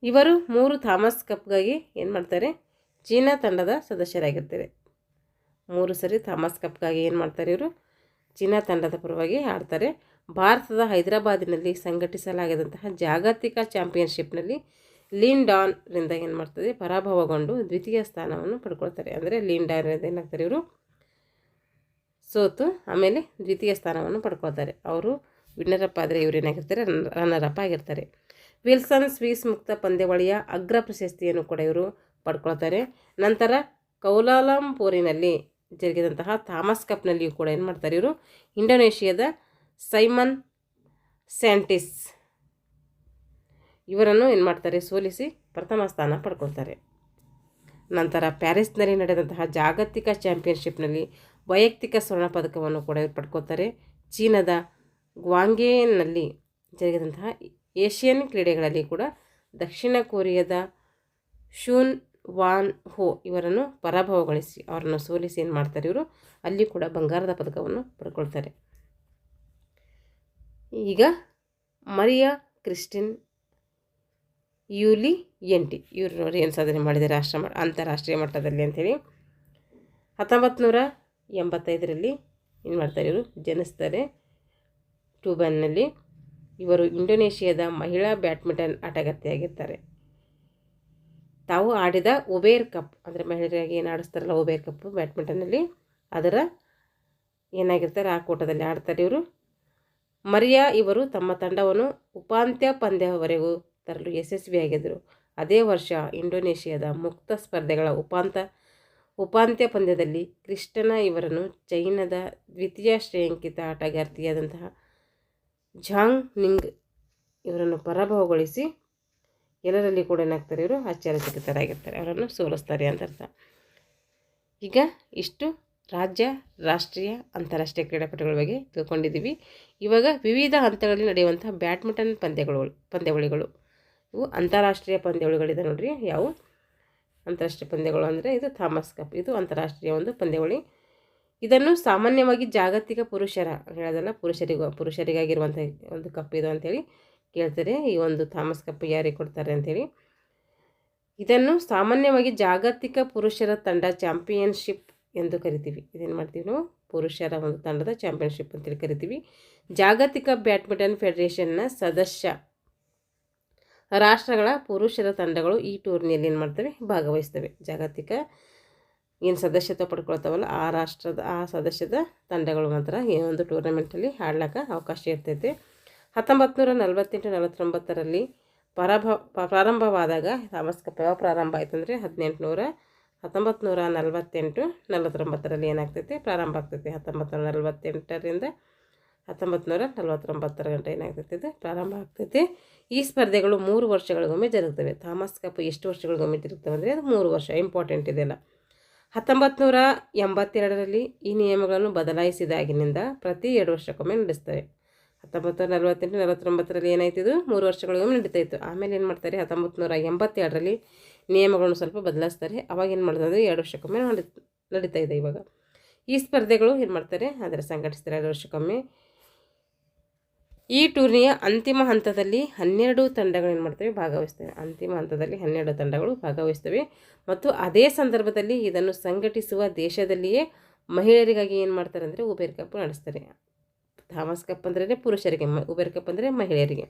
ಇವರು 3 ಥಾಮಸ್ ಕಪ್ಗಾಗಿ ಏನು ಮಾಡ್ತಾರೆ ಚೀನಾ ತಂಡದ ಸದಸ್ಯರಾಗಿರ್ತಾರೆ. 3 ಸರಿ ಥಾಮಸ್ ಕಪ್ಗಾಗಿ ಏನು ಮಾಡ್ತಾರೆ ಇವರು ಚೀನಾ ತಂಡದ ಪರವಾಗಿ ಆಡ್ತಾರೆ. ಭಾರತದ ಹೈದರಾಬಾದಿನಲ್ಲಿ ಸಂಘಟಿಸಲಾಗಿದ್ದಂತಹ ಜಾಗತಿಕ ಚಾಂಪಿಯನ್ಶಿಪ್ನಲ್ಲಿ ಲಿನ್ ಡಾನ್ರಿಂದ ಏನು ಮಾಡ್ತದೆ ಪರಾಭವಗೊಂಡು ದ್ವಿತೀಯ ಸ್ಥಾನವನ್ನು ಪಡ್ಕೊಳ್ತಾರೆ. ಅಂದರೆ ಲಿನ್ ಡಾನ್ರಿಂದ ಏನಾಗ್ತಾರೆ ಇವರು ಸೋತು ಆಮೇಲೆ ದ್ವಿತೀಯ ಸ್ಥಾನವನ್ನು ಪಡ್ಕೊಳ್ತಾರೆ. ಅವರು ವಿನ್ನರಪ್ ಆದರೆ ಇವರು ಏನಾಗಿರ್ತಾರೆ ರನ್ನರಪ್ ಆಗಿರ್ತಾರೆ. ವಿಲ್ಸನ್ ಸ್ವಿಸ್ ಮುಕ್ತ ಪಂದ್ಯಾವಳಿಯ ಅಗ್ರ ಪ್ರಶಸ್ತಿಯನ್ನು ಕೂಡ ಇವರು ಪಡ್ಕೊಳ್ತಾರೆ. ನಂತರ ಕೌಲಾಲಂಪೂರಿನಲ್ಲಿ ಜರುಗಿದಂತಹ ಥಾಮಸ್ ಕಪ್ನಲ್ಲಿಯೂ ಕೂಡ ಏನು ಮಾಡ್ತಾರೆ ಇವರು ಇಂಡೋನೇಷಿಯಾದ ಸೈಮನ್ ಸ್ಯಾಂಟಿಸ್ ಇವರನ್ನು ಏನು ಮಾಡ್ತಾರೆ ಸೋಲಿಸಿ ಪ್ರಥಮ ಸ್ಥಾನ ಪಡ್ಕೊಳ್ತಾರೆ. ನಂತರ ಪ್ಯಾರಿಸ್ನಲ್ಲಿ ನಡೆದಂತಹ ಜಾಗತಿಕ ಚಾಂಪಿಯನ್ಶಿಪ್ನಲ್ಲಿ ವೈಯಕ್ತಿಕ ಸ್ವರ್ಣ ಪದಕವನ್ನು ಕೂಡ ಇವರು ಪಡ್ಕೊಳ್ತಾರೆ. ಚೀನಾದ ಗ್ವಾಂಗ್ಜೋನಲ್ಲಿ ಜರುಗಿದಂತಹ ಏಷ್ಯನ್ ಕ್ರೀಡೆಗಳಲ್ಲಿ ಕೂಡ ದಕ್ಷಿಣ ಕೊರಿಯಾದ ಶೂನ್ ವಾನ್ ಹೋ ಇವರನ್ನು ಪರಾಭವಗೊಳಿಸಿ ಅವರನ್ನು ಸೋಲಿಸಿ ಏನು ಮಾಡ್ತಾರೆ ಇವರು ಅಲ್ಲಿ ಕೂಡ ಬಂಗಾರದ ಪದಕವನ್ನು ಪಡ್ಕೊಳ್ತಾರೆ. ಈಗ ಮರಿಯಾ ಕ್ರಿಸ್ಟಿನ್ ಯೂಲಿಯಂಟಿ ಇವರು ನೋಡಿ ಏನು ಸಾಧನೆ ಮಾಡಿದ್ದಾರೆ ಅಂತಾರಾಷ್ಟ್ರೀಯ ಮಟ್ಟದಲ್ಲಿ ಅಂಥೇಳಿ 1985ರಲ್ಲಿ ಏನು ಮಾಡ್ತಾರೆ ಇವರು ಜನಿಸ್ತಾರೆ ಟೂಬನ್ನಲ್ಲಿ. ಇವರು ಇಂಡೋನೇಷಿಯಾದ ಮಹಿಳಾ ಬ್ಯಾಡ್ಮಿಂಟನ್ ಆಟಗಾರ್ತಿಯಾಗಿರ್ತಾರೆ. ತಾವು ಆಡಿದ ಉಬೇರ್ ಕಪ್ ಅಂದರೆ ಮಹಿಳೆಯರಾಗಿ ಏನು ಆಡಿಸ್ತಾರಲ್ಲ ಉಬೇರ್ ಕಪ್ ಬ್ಯಾಡ್ಮಿಂಟನ್ನಲ್ಲಿ ಅದರ ಏನಾಗಿರ್ತಾರೆ ಆ ಕೂಟದಲ್ಲಿ ಆಡ್ತಾರೆ ಇವರು. ಮರಿಯಾ ಇವರು ತಮ್ಮ ತಂಡವನ್ನು ಉಪಾಂತ್ಯ ಪಂದ್ಯವರೆಗೂ ತರಲು ಯಶಸ್ವಿಯಾಗಿದ್ದರು. ಅದೇ ವರ್ಷ ಇಂಡೋನೇಷಿಯಾದ ಮುಕ್ತ ಸ್ಪರ್ಧೆಗಳ ಉಪಾಂತ್ಯ ಪಂದ್ಯದಲ್ಲಿ ಕ್ರಿಸ್ಟಿನಾ ಇವರನ್ನು ಚೈನಾದ ದ್ವಿತೀಯ ಶ್ರೇಯಾಂಕಿತ ಆಟಗಾರ್ತಿಯಾದಂತಹ ಝಾಂಗ್ ನಿಂಗ್ ಇವರನ್ನು ಪರಾಭವಗೊಳಿಸಿ ಎಲ್ಲರಲ್ಲಿ ಕೂಡ ಏನಾಗ್ತಾರೆ ಇವರು ಆಶ್ಚರ್ಯಚಕಿತರಾಗಿರ್ತಾರೆ, ಅವರನ್ನು ಸೋಲಿಸ್ತಾರೆ ಅಂತ ಅರ್ಥ. ಈಗ ಇಷ್ಟು ರಾಜ್ಯ, ರಾಷ್ಟ್ರೀಯ, ಅಂತಾರಾಷ್ಟ್ರೀಯ ಕ್ರೀಡಾಪಟುಗಳ ಬಗ್ಗೆ ತಿಳ್ಕೊಂಡಿದ್ದೀವಿ. ಇವಾಗ ವಿವಿಧ ಹಂತಗಳಲ್ಲಿ ನಡೆಯುವಂಥ ಬ್ಯಾಡ್ಮಿಂಟನ್ ಪಂದ್ಯಾವಳಿಗಳು ಇವು ಅಂತಾರಾಷ್ಟ್ರೀಯ ಪಂದ್ಯಾವಳಿಗಳಿದೆ ನೋಡ್ರಿ. ಯಾವುವು ಅಂತಾರಾಷ್ಟ್ರೀಯ ಪಂದ್ಯಗಳು ಅಂದರೆ ಇದು ಥಾಮಸ್ ಕಪ್, ಇದು ಅಂತಾರಾಷ್ಟ್ರೀಯ ಒಂದು ಪಂದ್ಯಾವಳಿ. ಇದನ್ನು ಸಾಮಾನ್ಯವಾಗಿ ಜಾಗತಿಕ ಪುರುಷರಿಗಾಗಿರುವಂಥ ಒಂದು ಕಪ್ ಇದು ಅಂಥೇಳಿ ಕೇಳ್ತಾರೆ. ಈ ಒಂದು ಥಾಮಸ್ ಕಪ್ ಯಾರಿಗೆ ಕೊಡ್ತಾರೆ ಅಂಥೇಳಿ. ಇದನ್ನು ಸಾಮಾನ್ಯವಾಗಿ ಜಾಗತಿಕ ಪುರುಷರ ತಂಡ ಚಾಂಪಿಯನ್ಶಿಪ್ ಎಂದು ಕರಿತೀವಿ. ಇದೇನು ಮಾಡ್ತೀವಿ ನಾವು ಪುರುಷರ ಒಂದು ತಂಡದ ಚಾಂಪಿಯನ್ಶಿಪ್ ಅಂತೇಳಿ ಕರಿತೀವಿ. ಜಾಗತಿಕ ಬ್ಯಾಡ್ಮಿಂಟನ್ ಫೆಡರೇಷನ್ನ ಸದಸ್ಯ ರಾಷ್ಟ್ರಗಳ ಪುರುಷರ ತಂಡಗಳು ಈ ಟೂರ್ನಿಯಲ್ಲಿ ಏನು ಮಾಡ್ತವೆ ಭಾಗವಹಿಸ್ತವೆ. ಜಾಗತಿಕ ಏನು ಸದಸ್ಯತ್ವ ಪಡ್ಕೊಳ್ತಾವಲ್ಲ ಆ ಸದಸ್ಯದ ತಂಡಗಳು ಮಾತ್ರ ಈ ಒಂದು ಟೂರ್ನಮೆಂಟಲ್ಲಿ ಆಡ್ಲಿಕ್ಕೆ ಅವಕಾಶ ಇರ್ತೈತೆ. 1948-49ರಲ್ಲಿ ಪ್ರಾರಂಭವಾದಾಗ ಥಾಮಸ್ ಕಪ್ ಯಾವ ಪ್ರಾರಂಭ ಆಯ್ತು ಅಂದರೆ 1948-49ರಲ್ಲಿ ಏನಾಗ್ತೈತೆ ಪ್ರಾರಂಭ ಆಗ್ತೈತೆ. 1948ರಿಂದ 1949 ಗಂಟೆ ಏನಾಗ್ತೈತೆ ಇದು ಪ್ರಾರಂಭ ಆಗ್ತೈತೆ. ಈ ಸ್ಪರ್ಧೆಗಳು 3 ವರ್ಷಗಳಿಗೊಮ್ಮೆ ಜರುಗ್ತವೆ. ಥಾಮಸ್ ಕಪ್ ಎಷ್ಟು ವರ್ಷಗಳಿಗೊಮ್ಮೆ ಜರುಗ್ತವೆ ಅಂದರೆ ಅದು 3 ವರ್ಷ. ಇಂಪಾರ್ಟೆಂಟ್ ಇದೆಲ್ಲ. 1982ರಲ್ಲಿ ಈ ನಿಯಮಗಳನ್ನು ಬದಲಾಯಿಸಿದಾಗಿನಿಂದ ಪ್ರತಿ 2 ವರ್ಷಕ್ಕೊಮ್ಮೆ ನಡೆಸ್ತವೆ. 1948-49ರಲ್ಲಿ ಏನಾಯ್ತಿದ್ದು 3 ವರ್ಷಗಳಿಗೊಮ್ಮೆ ನಡೀತಾಯಿತ್ತು. ಆಮೇಲೆ ಏನು ಮಾಡ್ತಾರೆ 1982ರಲ್ಲಿ ನಿಯಮಗಳನ್ನು ಸ್ವಲ್ಪ ಬದಲಾಯಿಸ್ತಾರೆ. ಅವಾಗ ಏನು ಮಾಡ್ತಾರೆ 2 ವರ್ಷಕ್ಕೊಮ್ಮೆ ನಡೀತಾ ಇದೆ ಇವಾಗ. ಈ ಸ್ಪರ್ಧೆಗಳು ಏನು ಮಾಡ್ತಾರೆ ಅಂದರೆ ಸಂಘಟಿಸ್ತಾರೆ 2 ವರ್ಷಕ್ಕೊಮ್ಮೆ. ಈ ಟೂರ್ನಿಯ ಅಂತಿಮ ಹಂತದಲ್ಲಿ 12 ತಂಡಗಳು ಏನು ಮಾಡ್ತವೆ ಭಾಗವಹಿಸ್ತವೆ. ಅಂತಿಮ ಹಂತದಲ್ಲಿ 12 ತಂಡಗಳು ಭಾಗವಹಿಸ್ತವೆ. ಮತ್ತು ಅದೇ ಸಂದರ್ಭದಲ್ಲಿ ಇದನ್ನು ಸಂಘಟಿಸುವ ದೇಶದಲ್ಲಿಯೇ ಮಹಿಳೆಯರಿಗಾಗಿ ಏನು ಮಾಡ್ತಾರೆ ಅಂದರೆ ಉಬೇರ್ ಕಪ್ ನಡೆಸ್ತಾರೆ. ಥಾಮಸ್ ಕಪ್ ಅಂದ್ರೆ ಪುರುಷರಿಗೆ, ಉಬೇರ್ ಕಪ್ ಅಂದರೆ ಮಹಿಳೆಯರಿಗೆ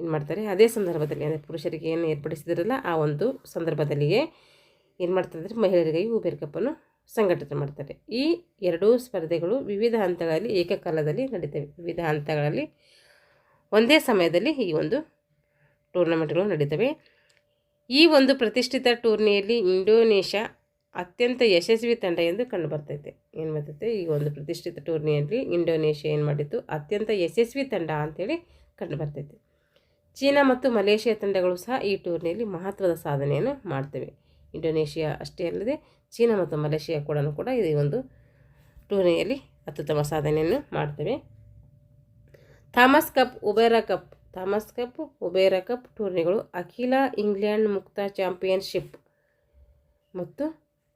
ಏನು ಮಾಡ್ತಾರೆ. ಅದೇ ಸಂದರ್ಭದಲ್ಲಿ ಅಂದರೆ ಪುರುಷರಿಗೆ ಏನು ಏರ್ಪಡಿಸಿದಿರಲ್ಲ ಆ ಒಂದು ಸಂದರ್ಭದಲ್ಲಿಯೇ ಏನು ಮಾಡ್ತಾರೆ ಅಂದರೆ ಮಹಿಳೆಯರಿಗಾಗಿ ಉಬೇರ್ ಕಪ್ಪನ್ನು ಸಂಘಟನೆ ಮಾಡ್ತಾರೆ. ಈ 2 ಸ್ಪರ್ಧೆಗಳು ವಿವಿಧ ಹಂತಗಳಲ್ಲಿ ಏಕಕಾಲದಲ್ಲಿ ನಡೀತವೆ. ವಿವಿಧ ಹಂತಗಳಲ್ಲಿ ಒಂದೇ ಸಮಯದಲ್ಲಿ ಈ ಒಂದು ಟೂರ್ನಮೆಂಟ್ಗಳು ನಡೀತವೆ. ಈ ಒಂದು ಪ್ರತಿಷ್ಠಿತ ಟೂರ್ನಿಯಲ್ಲಿ ಇಂಡೋನೇಷ್ಯಾ ಅತ್ಯಂತ ಯಶಸ್ವಿ ತಂಡ ಎಂದು ಕಂಡುಬರ್ತೈತೆ. ಏನು ಮಾಡ್ತೈತೆ, ಈ ಒಂದು ಪ್ರತಿಷ್ಠಿತ ಟೂರ್ನಿಯಲ್ಲಿ ಇಂಡೋನೇಷ್ಯಾ ಏನು ಮಾಡಿತ್ತು, ಅತ್ಯಂತ ಯಶಸ್ವಿ ತಂಡ ಅಂಥೇಳಿ ಕಂಡುಬರ್ತೈತೆ. ಚೀನಾ ಮತ್ತು ಮಲೇಷ್ಯಾ ತಂಡಗಳು ಸಹ ಈ ಟೂರ್ನಿಯಲ್ಲಿ ಮಹತ್ವದ ಸಾಧನೆಯನ್ನು ಮಾಡ್ತವೆ. ಇಂಡೋನೇಷ್ಯಾ ಅಷ್ಟೇ ಅಲ್ಲದೆ ಚೀನಾ ಮತ್ತು ಮಲೇಷ್ಯಾ ಕೂಡ ಈ ಒಂದು ಟೂರ್ನಿಯಲ್ಲಿ ಅತ್ಯುತ್ತಮ ಸಾಧನೆಯನ್ನು ಮಾಡ್ತವೆ. ಥಾಮಸ್ ಕಪ್ ಉಬೇರ ಕಪ್ ಟೂರ್ನಿಗಳು ಅಖಿಲ ಇಂಗ್ಲೆಂಡ್ ಮುಕ್ತ ಚಾಂಪಿಯನ್ಶಿಪ್ ಮತ್ತು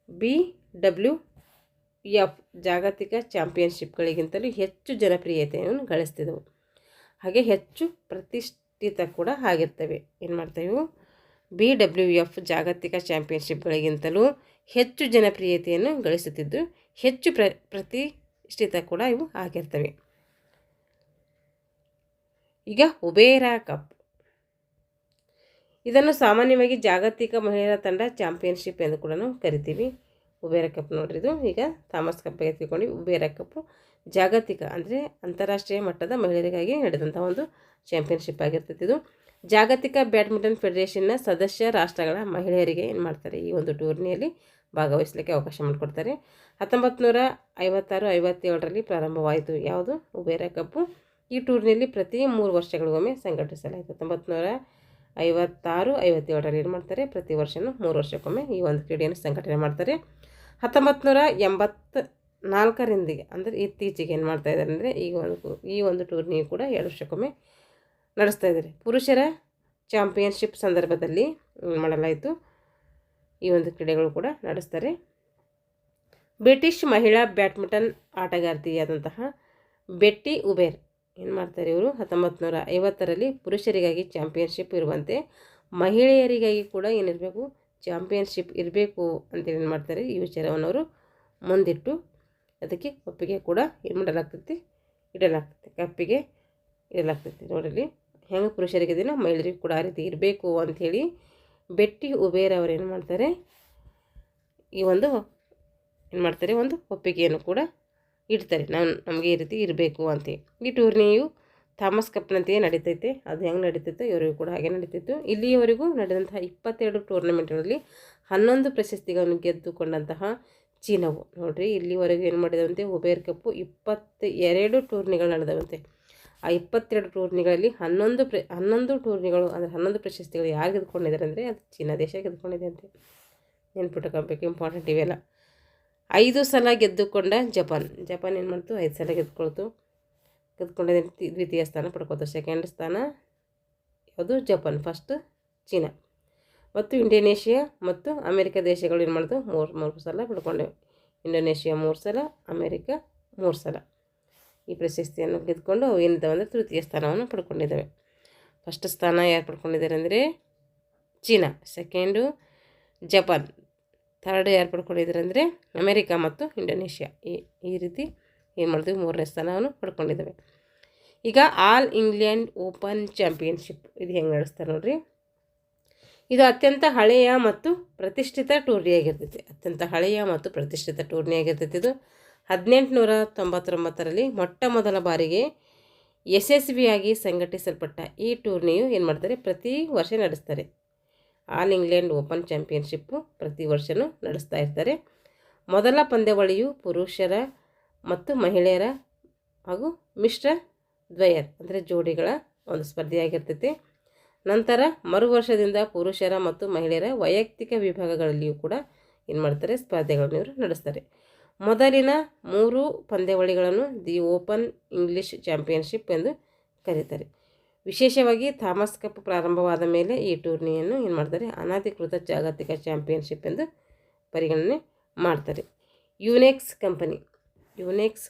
BWF ಜಾಗತಿಕ ಚಾಂಪಿಯನ್ಶಿಪ್ಗಳಿಗಿಂತಲೂ ಹೆಚ್ಚು ಜನಪ್ರಿಯತೆಯನ್ನು ಗಳಿಸ್ತಿದ್ದವು. ಹಾಗೆ ಹೆಚ್ಚು ಪ್ರತಿಷ್ಠಿತ ಕೂಡ ಆಗಿರ್ತವೆ. ಏನು ಮಾಡ್ತವೆ, BWF ಜಾಗತಿಕ ಚಾಂಪಿಯನ್ಶಿಪ್ಗಳಿಗಿಂತಲೂ ಹೆಚ್ಚು ಜನಪ್ರಿಯತೆಯನ್ನು ಗಳಿಸುತ್ತಿದ್ದು ಹೆಚ್ಚು ಪ್ರತಿಷ್ಠಿತ ಕೂಡ ಇವು ಆಗಿರ್ತವೆ. ಈಗ ಉಬೇರ ಕಪ್, ಇದನ್ನು ಸಾಮಾನ್ಯವಾಗಿ ಜಾಗತಿಕ ಮಹಿಳೆಯರ ತಂಡ ಚಾಂಪಿಯನ್ಶಿಪ್ ಎಂದು ಕೂಡ ನಾವು ಕರಿತೀವಿ. ಉಬೇರ ಕಪ್ ನೋಡ್ರಿ, ಇದು ಈಗ ಥಾಮಸ್ ಕಪ್ ಎತ್ಕೊಂಡು ಉಬೇರ ಕಪ್ಪು ಜಾಗತಿಕ ಅಂದರೆ ಅಂತಾರಾಷ್ಟ್ರೀಯ ಮಟ್ಟದ ಮಹಿಳೆಯರಿಗಾಗಿ ನಡೆದಂಥ ಒಂದು ಚಾಂಪಿಯನ್ಶಿಪ್ ಆಗಿರ್ತೈತಿ. ಇದು ಜಾಗತಿಕ ಬ್ಯಾಡ್ಮಿಂಟನ್ ಫೆಡರೇಷನ್ನ ಸದಸ್ಯ ರಾಷ್ಟ್ರಗಳ ಮಹಿಳೆಯರಿಗೆ ಏನು ಮಾಡ್ತಾರೆ, ಈ ಒಂದು ಟೂರ್ನಿಯಲ್ಲಿ ಭಾಗವಹಿಸಲಿಕ್ಕೆ ಅವಕಾಶ ಮಾಡಿಕೊಡ್ತಾರೆ. 1956-57ರಲ್ಲಿ ಪ್ರಾರಂಭವಾಯಿತು ಯಾವುದು ಉಬೇರ ಕಪ್ಪು. ಈ ಟೂರ್ನಿಯಲ್ಲಿ ಪ್ರತಿ 3 ವರ್ಷಗಳಿಗೊಮ್ಮೆ ಸಂಘಟಿಸಲಾಯಿತು. 1956-57ರಲ್ಲಿ ಏನು ಮಾಡ್ತಾರೆ, ಪ್ರತಿ ವರ್ಷವೂ 3 ವರ್ಷಕ್ಕೊಮ್ಮೆ ಈ ಒಂದು ಕ್ರೀಡೆಯನ್ನು ಸಂಘಟನೆ ಮಾಡ್ತಾರೆ. 1984ರಿಂದ ಅಂದರೆ ಇತ್ತೀಚೆಗೆ ಏನು ಮಾಡ್ತಾ ಇದ್ದಾರೆ ಅಂದರೆ ಈ ಒಂದು ಟೂರ್ನಿ ಕೂಡ 2 ವರ್ಷಕ್ಕೊಮ್ಮೆ ನಡೆಸ್ತಾ ಇದ್ದಾರೆ. ಪುರುಷರ ಚಾಂಪಿಯನ್ಶಿಪ್ ಸಂದರ್ಭದಲ್ಲಿ ಮಾಡಲಾಯಿತು. ಈ ಒಂದು ಕ್ರೀಡೆಗಳು ಕೂಡ ನಡೆಸ್ತಾರೆ. ಬ್ರಿಟಿಷ್ ಮಹಿಳಾ ಬ್ಯಾಡ್ಮಿಂಟನ್ ಆಟಗಾರ್ತಿಯಾದಂತಹ ಬೆಟ್ಟಿ ಉಬೇರ್ ಏನು ಮಾಡ್ತಾರೆ, ಇವರು 1950ರಲ್ಲಿ ಪುರುಷರಿಗಾಗಿ ಚಾಂಪಿಯನ್ಶಿಪ್ ಇರುವಂತೆ ಮಹಿಳೆಯರಿಗಾಗಿ ಕೂಡ ಏನಿರಬೇಕು, ಚಾಂಪಿಯನ್ಶಿಪ್ ಇರಬೇಕು ಅಂತೇಳಿ ಏನು ಮಾಡ್ತಾರೆ, ಈ ವಿಚಾರವನ್ನು ಅವರು ಮುಂದಿಟ್ಟು ಅದಕ್ಕೆ ಒಪ್ಪಿಗೆ ಕೂಡ ಏನು ಮಾಡಲಾಗ್ತೈತಿ, ಕಪ್ಪಿಗೆ ಇಡಲಾಗ್ತೈತಿ. ನೋಡಲಿ ಹೆಂಗೆ ಪುರುಷರಿಗೆ ದಿನ ಮಹಿಳೆಯರಿಗೆ ಕೂಡ ಆ ರೀತಿ ಇರಬೇಕು ಅಂಥೇಳಿ ಬೆಟ್ಟಿ ಉಬೇರ್ ಅವರು ಏನು ಮಾಡ್ತಾರೆ, ಈ ಒಂದು ಏನು ಮಾಡ್ತಾರೆ, ಒಂದು ಒಪ್ಪಿಗೆಯನ್ನು ಕೂಡ ಇಡ್ತಾರೆ. ನಮಗೆ ಈ ರೀತಿ ಇರಬೇಕು ಅಂತೇಳಿ. ಈ ಟೂರ್ನಿಯು ಥಾಮಸ್ ಕಪ್ನಂತೆಯೇ ನಡೀತೈತೆ. ಅದು ಹೆಂಗೆ ನಡೀತೈತೆ ಇವರಿಗೂ ಕೂಡ ಹಾಗೆ ನಡೀತಿತ್ತು. ಇಲ್ಲಿಯವರೆಗೂ ನಡೆದಂತಹ 22 ಟೂರ್ನಮೆಂಟ್ಗಳಲ್ಲಿ 11 ಪ್ರಶಸ್ತಿಗಳನ್ನು ಗೆದ್ದುಕೊಂಡಂತಹ ಚೀನಾವು ನೋಡ್ರಿ, ಇಲ್ಲಿವರೆಗೂ ಏನು ಮಾಡಿದವಂತೆ, ಉಬೇರ್ ಕಪ್ಪು 22 ಟೂರ್ನಿಗಳು ನಡೆದವಂತೆ. ಆ 22 ಟೂರ್ನಿಗಳಲ್ಲಿ 11 ಟೂರ್ನಿಗಳು ಅಂದರೆ 11 ಪ್ರಶಸ್ತಿಗಳು ಯಾರು ಗೆದ್ದುಕೊಂಡಿದ್ದಾರೆ ಅಂದರೆ ಅದು ಚೀನಾ ದೇಶ ಗೆದ್ದುಕೊಂಡಿದೆ ಅಂತೆ. ನೆನ್ಪಿಟ್ಕೋಬೇಕು, ಇಂಪಾರ್ಟೆಂಟ್ ಇವೆಲ್ಲ. 5 ಸಲ ಗೆದ್ದುಕೊಂಡ ಜಪಾನ್ ಏನು ಮಾಡ್ತು, 5 ಸಲ ಗೆದ್ದುಕೊಂಡ ದ್ವಿತೀಯ ಸ್ಥಾನ ಪಡ್ಕೋತು. ಸೆಕೆಂಡ್ ಸ್ಥಾನ ಯಾವುದು, ಜಪಾನ್. First China. ಮತ್ತು ಇಂಡೋನೇಷ್ಯಾ ಮತ್ತು ಅಮೆರಿಕ ದೇಶಗಳು ಏನು ಮಾಡ್ತು, ಮೂರು ಸಲ ಪಡ್ಕೊಂಡೆವು. ಇಂಡೋನೇಷ್ಯಾ 3 ಸಲ, ಅಮೆರಿಕ 3 ಸಲ ಈ ಪ್ರಶಸ್ತಿಯನ್ನು ಗೆದ್ದುಕೊಂಡು ಅವು ಏನಿದ್ದಾವೆ ಅಂದರೆ ತೃತೀಯ ಸ್ಥಾನವನ್ನು ಪಡ್ಕೊಂಡಿದ್ದಾವೆ. ಫಸ್ಟ್ ಸ್ಥಾನ ಯಾರು ಪಡ್ಕೊಂಡಿದ್ದಾರೆ ಅಂದರೆ ಚೀನಾ, ಸೆಕೆಂಡು ಜಪಾನ್, ಥರ್ಡ್ ಯಾರು ಪಡ್ಕೊಂಡಿದ್ದಾರೆ ಅಂದರೆ ಅಮೆರಿಕ ಮತ್ತು ಇಂಡೋನೇಷ್ಯಾ. ಈ ರೀತಿ ಏನು ಮಾಡ್ತೀವಿ, 3ನೇ ಸ್ಥಾನವನ್ನು ಪಡ್ಕೊಂಡಿದ್ದಾವೆ. ಈಗ ಆಲ್ ಇಂಗ್ಲೆಂಡ್ ಓಪನ್ ಚಾಂಪಿಯನ್ಶಿಪ್ ಇದು ಹೆಂಗೆ ನಡೆಸ್ತಾರೆ ನೋಡ್ರಿ. ಇದು ಅತ್ಯಂತ ಹಳೆಯ ಮತ್ತು ಪ್ರತಿಷ್ಠಿತ ಟೂರ್ನಿ ಆಗಿರ್ತೈತಿ. ಇದು 1899ರಲ್ಲಿ ಮೊಟ್ಟ ಮೊದಲ ಬಾರಿಗೆ ಯಶಸ್ವಿಯಾಗಿ ಸಂಘಟಿಸಲ್ಪಟ್ಟ ಈ ಟೂರ್ನಿಯು ಏನು ಮಾಡ್ತಾರೆ, ಪ್ರತಿ ವರ್ಷ ನಡೆಸ್ತಾರೆ. ಆಲ್ ಇಂಗ್ಲೆಂಡ್ ಓಪನ್ ಚಾಂಪಿಯನ್ಶಿಪ್ಪು ಪ್ರತಿ ವರ್ಷವೂ ನಡೆಸ್ತಾ ಇರ್ತಾರೆ. ಮೊದಲ ಪಂದ್ಯಾವಳಿಯು ಪುರುಷರ ಮತ್ತು ಮಹಿಳೆಯರ ಹಾಗೂ ಮಿಶ್ರ ದ್ವಯರ್ ಅಂದರೆ ಜೋಡಿಗಳ ಒಂದು ಸ್ಪರ್ಧೆಯಾಗಿರ್ತೈತಿ. ನಂತರ ಮರು ವರ್ಷದಿಂದ ಪುರುಷರ ಮತ್ತು ಮಹಿಳೆಯರ ವೈಯಕ್ತಿಕ ವಿಭಾಗಗಳಲ್ಲಿಯೂ ಕೂಡ ಏನು ಮಾಡ್ತಾರೆ, ಸ್ಪರ್ಧೆಗಳನ್ನು ಇವರು ನಡೆಸ್ತಾರೆ. ಮೊದಲಿನ 3 ಪಂದ್ಯಾವಳಿಗಳನ್ನು ದಿ ಓಪನ್ ಇಂಗ್ಲಿಷ್ ಚಾಂಪಿಯನ್ಶಿಪ್ ಎಂದು ಕರೀತಾರೆ. ವಿಶೇಷವಾಗಿ ಥಾಮಸ್ ಕಪ್ ಪ್ರಾರಂಭವಾದ ಮೇಲೆ ಈ ಟೂರ್ನಿಯನ್ನು ಏನು ಮಾಡ್ತಾರೆ, ಅನಧಿಕೃತ ಜಾಗತಿಕ ಚಾಂಪಿಯನ್ಶಿಪ್ ಎಂದು ಪರಿಗಣನೆ ಮಾಡ್ತಾರೆ. ಯುನೆಕ್ಸ್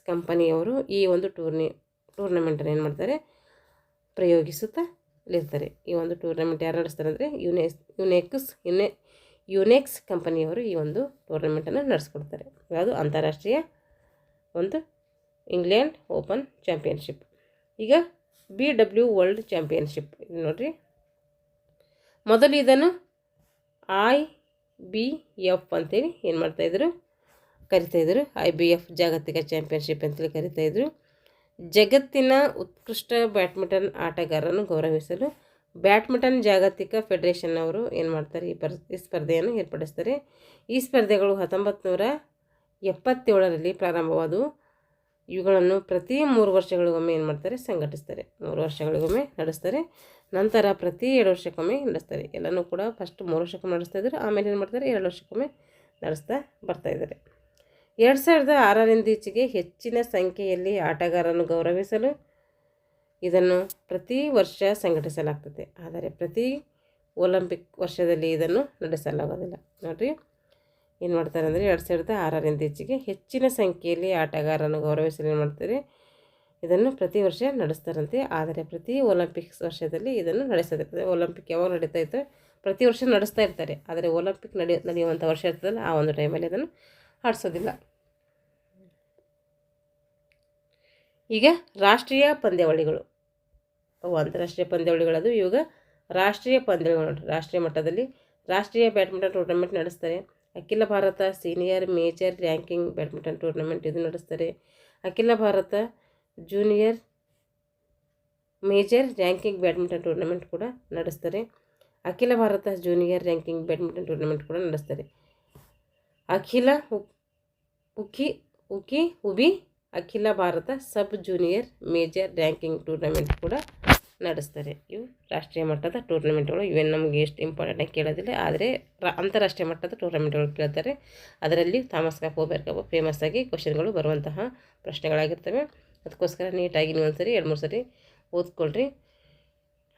ಕಂಪನಿಯವರು ಈ ಒಂದು ಟೂರ್ನಮೆಂಟನ್ನು ಏನು ಮಾಡ್ತಾರೆ, ಪ್ರಯೋಗಿಸುತ್ತಲಿರ್ತಾರೆ. ಈ ಒಂದು ಟೂರ್ನಮೆಂಟ್ ಯಾರು ನಡೆಸ್ತಾರೆ ಅಂದರೆ ಯುನೆಕ್ಸ್ ಕಂಪನಿಯವರು ಈ ಒಂದು ಟೂರ್ನಮೆಂಟನ್ನು ನಡೆಸ್ಕೊಡ್ತಾರೆ. ಯಾವುದು ಅಂತಾರಾಷ್ಟ್ರೀಯ ಒಂದು ಇಂಗ್ಲೆಂಡ್ ಓಪನ್ ಚಾಂಪಿಯನ್ಶಿಪ್. ಈಗ BW ವರ್ಲ್ಡ್ ಚಾಂಪಿಯನ್ಶಿಪ್ ನೋಡಿರಿ, ಮೊದಲು ಇದನ್ನು IBF ಅಂತೇಳಿ ಏನು ಮಾಡ್ತಾಯಿದ್ರು, ಕರಿತಾಯಿದ್ರು. IBF ಜಾಗತಿಕ ಚಾಂಪಿಯನ್ಶಿಪ್ ಅಂತೇಳಿ ಕರಿತಾಯಿದ್ರು. ಜಗತ್ತಿನ ಉತ್ಕೃಷ್ಟ ಬ್ಯಾಡ್ಮಿಂಟನ್ ಆಟಗಾರರನ್ನು ಗೌರವಿಸಲು ಬ್ಯಾಡ್ಮಿಂಟನ್ ಜಾಗತಿಕ ಫೆಡರೇಷನ್ ಅವರು ಏನು ಮಾಡ್ತಾರೆ, ಈ ಸ್ಪರ್ಧೆಯನ್ನು ಏರ್ಪಡಿಸ್ತಾರೆ. ಈ ಸ್ಪರ್ಧೆಗಳು 1977ರಲ್ಲಿ ಪ್ರಾರಂಭವಾದವು. ಇವುಗಳನ್ನು ಪ್ರತಿ 3 ವರ್ಷಗಳಿಗೊಮ್ಮೆ ಏನು ಮಾಡ್ತಾರೆ, ಸಂಘಟಿಸ್ತಾರೆ. 3 ವರ್ಷಗಳಿಗೊಮ್ಮೆ ನಡೆಸ್ತಾರೆ. ನಂತರ ಪ್ರತಿ 2 ವರ್ಷಕ್ಕೊಮ್ಮೆ ನಡೆಸ್ತಾರೆ. ಎಲ್ಲನೂ ಕೂಡ ಫಸ್ಟ್ 3 ವರ್ಷಕ್ಕೊಮ್ಮೆ ನಡೆಸ್ತಾಯಿದ್ರು, ಆಮೇಲೆ ಏನು ಮಾಡ್ತಾರೆ, 2 ವರ್ಷಕ್ಕೊಮ್ಮೆ ನಡೆಸ್ತಾ ಬರ್ತಾಯಿದ್ದಾರೆ. 2006ರಿಂದ ಈಚೆಗೆ ಹೆಚ್ಚಿನ ಸಂಖ್ಯೆಯಲ್ಲಿ ಆಟಗಾರರನ್ನು ಗೌರವಿಸಲು ಇದನ್ನು ಪ್ರತಿ ವರ್ಷ ಸಂಘಟಿಸಲಾಗ್ತದೆ. ಆದರೆ ಪ್ರತಿ ಒಲಿಂಪಿಕ್ ವರ್ಷದಲ್ಲಿ ಇದನ್ನು ನಡೆಸಲಾಗೋದಿಲ್ಲ. ನೋಡಿರಿ, ಏನು ಮಾಡ್ತಾರೆ ಅಂದರೆ 2006ರಿಂದ ಈಚೆಗೆ ಹೆಚ್ಚಿನ ಸಂಖ್ಯೆಯಲ್ಲಿ ಆಟಗಾರರನ್ನು ಗೌರವಿಸಲು ಏನು ಮಾಡ್ತಾರೆ, ಇದನ್ನು ಪ್ರತಿ ವರ್ಷ ನಡೆಸ್ತಾರಂತೆ. ಆದರೆ ಪ್ರತಿ ಒಲಿಂಪಿಕ್ಸ್ ವರ್ಷದಲ್ಲಿ ಇದನ್ನು ನಡೆಸೋದಿರ್ತದೆ. ಒಲಿಂಪಿಕ್ ಯಾವಾಗ ನಡೀತಾ ಇತ್ತು, ಪ್ರತಿ ವರ್ಷ ನಡೆಸ್ತಾ ಇರ್ತಾರೆ. ಆದರೆ ಒಲಿಂಪಿಕ್ ನಡೆಯುವಂಥ ವರ್ಷ ಇರ್ತದಲ್ಲ, ಆ ಒಂದು ಟೈಮಲ್ಲಿ ಅದನ್ನು ಆಡಿಸೋದಿಲ್ಲ. ಈಗ ರಾಷ್ಟ್ರೀಯ ಪಂದ್ಯಾವಳಿಗಳು, ಅಂತಾರಾಷ್ಟ್ರೀಯ ಪಂದ್ಯಾವಳಿಗಳದು. ಇವಾಗ ರಾಷ್ಟ್ರೀಯ ಪಂದ್ಯಾವಳಿಗಳು ನೋಡಿರಿ, ರಾಷ್ಟ್ರೀಯ ಮಟ್ಟದಲ್ಲಿ ರಾಷ್ಟ್ರೀಯ ಬ್ಯಾಡ್ಮಿಂಟನ್ ಟೂರ್ನಮೆಂಟ್ ನಡೆಸ್ತಾರೆ. ಅಖಿಲ Bharat senior major ranking badminton tournament ಇದು ನಡೆಸ್ತಾರೆ. ಅಖಿಲ Bharat junior major ranking badminton tournament ಕೂಡ ನಡೆಸ್ತಾರೆ. ಅಖಿಲ Bharat junior ranking badminton tournament ಕೂಡ ನಡೆಸ್ತಾರೆ. ಅಖಿಲ ಭಾರತ ಸಬ್ ಜೂನಿಯರ್ ಮೇಜರ್ ರ್ಯಾಂಕಿಂಗ್ ಟೂರ್ನಮೆಂಟ್ ಕೂಡ ನಡೆಸ್ತಾರೆ. ಇವು ರಾಷ್ಟ್ರೀಯ ಮಟ್ಟದ ಟೂರ್ನಮೆಂಟ್ಗಳು. ಇವೇನು ನಮಗೆ ಎಷ್ಟು ಇಂಪಾರ್ಟೆಂಟಾಗಿ ಕೇಳೋದಿಲ್ಲ, ಆದರೆ ಅಂತಾರಾಷ್ಟ್ರೀಯ ಮಟ್ಟದ ಟೂರ್ನಮೆಂಟ್ಗಳು ಕೇಳ್ತಾರೆ. ಅದರಲ್ಲಿ ಥಾಮಸ್ ಕಪ್, ಓಬೆರ್ ಕಪ್ ಫೇಮಸ್ ಆಗಿ ಕ್ವಶನ್ಗಳು ಬರುವಂತಹ ಪ್ರಶ್ನೆಗಳಾಗಿರ್ತವೆ. ಅದಕ್ಕೋಸ್ಕರ ನೀಟಾಗಿ ನೀವು ಒಂದು ಸರಿ 2-3 ಸರಿ ಓದ್ಕೊಳ್ರಿ.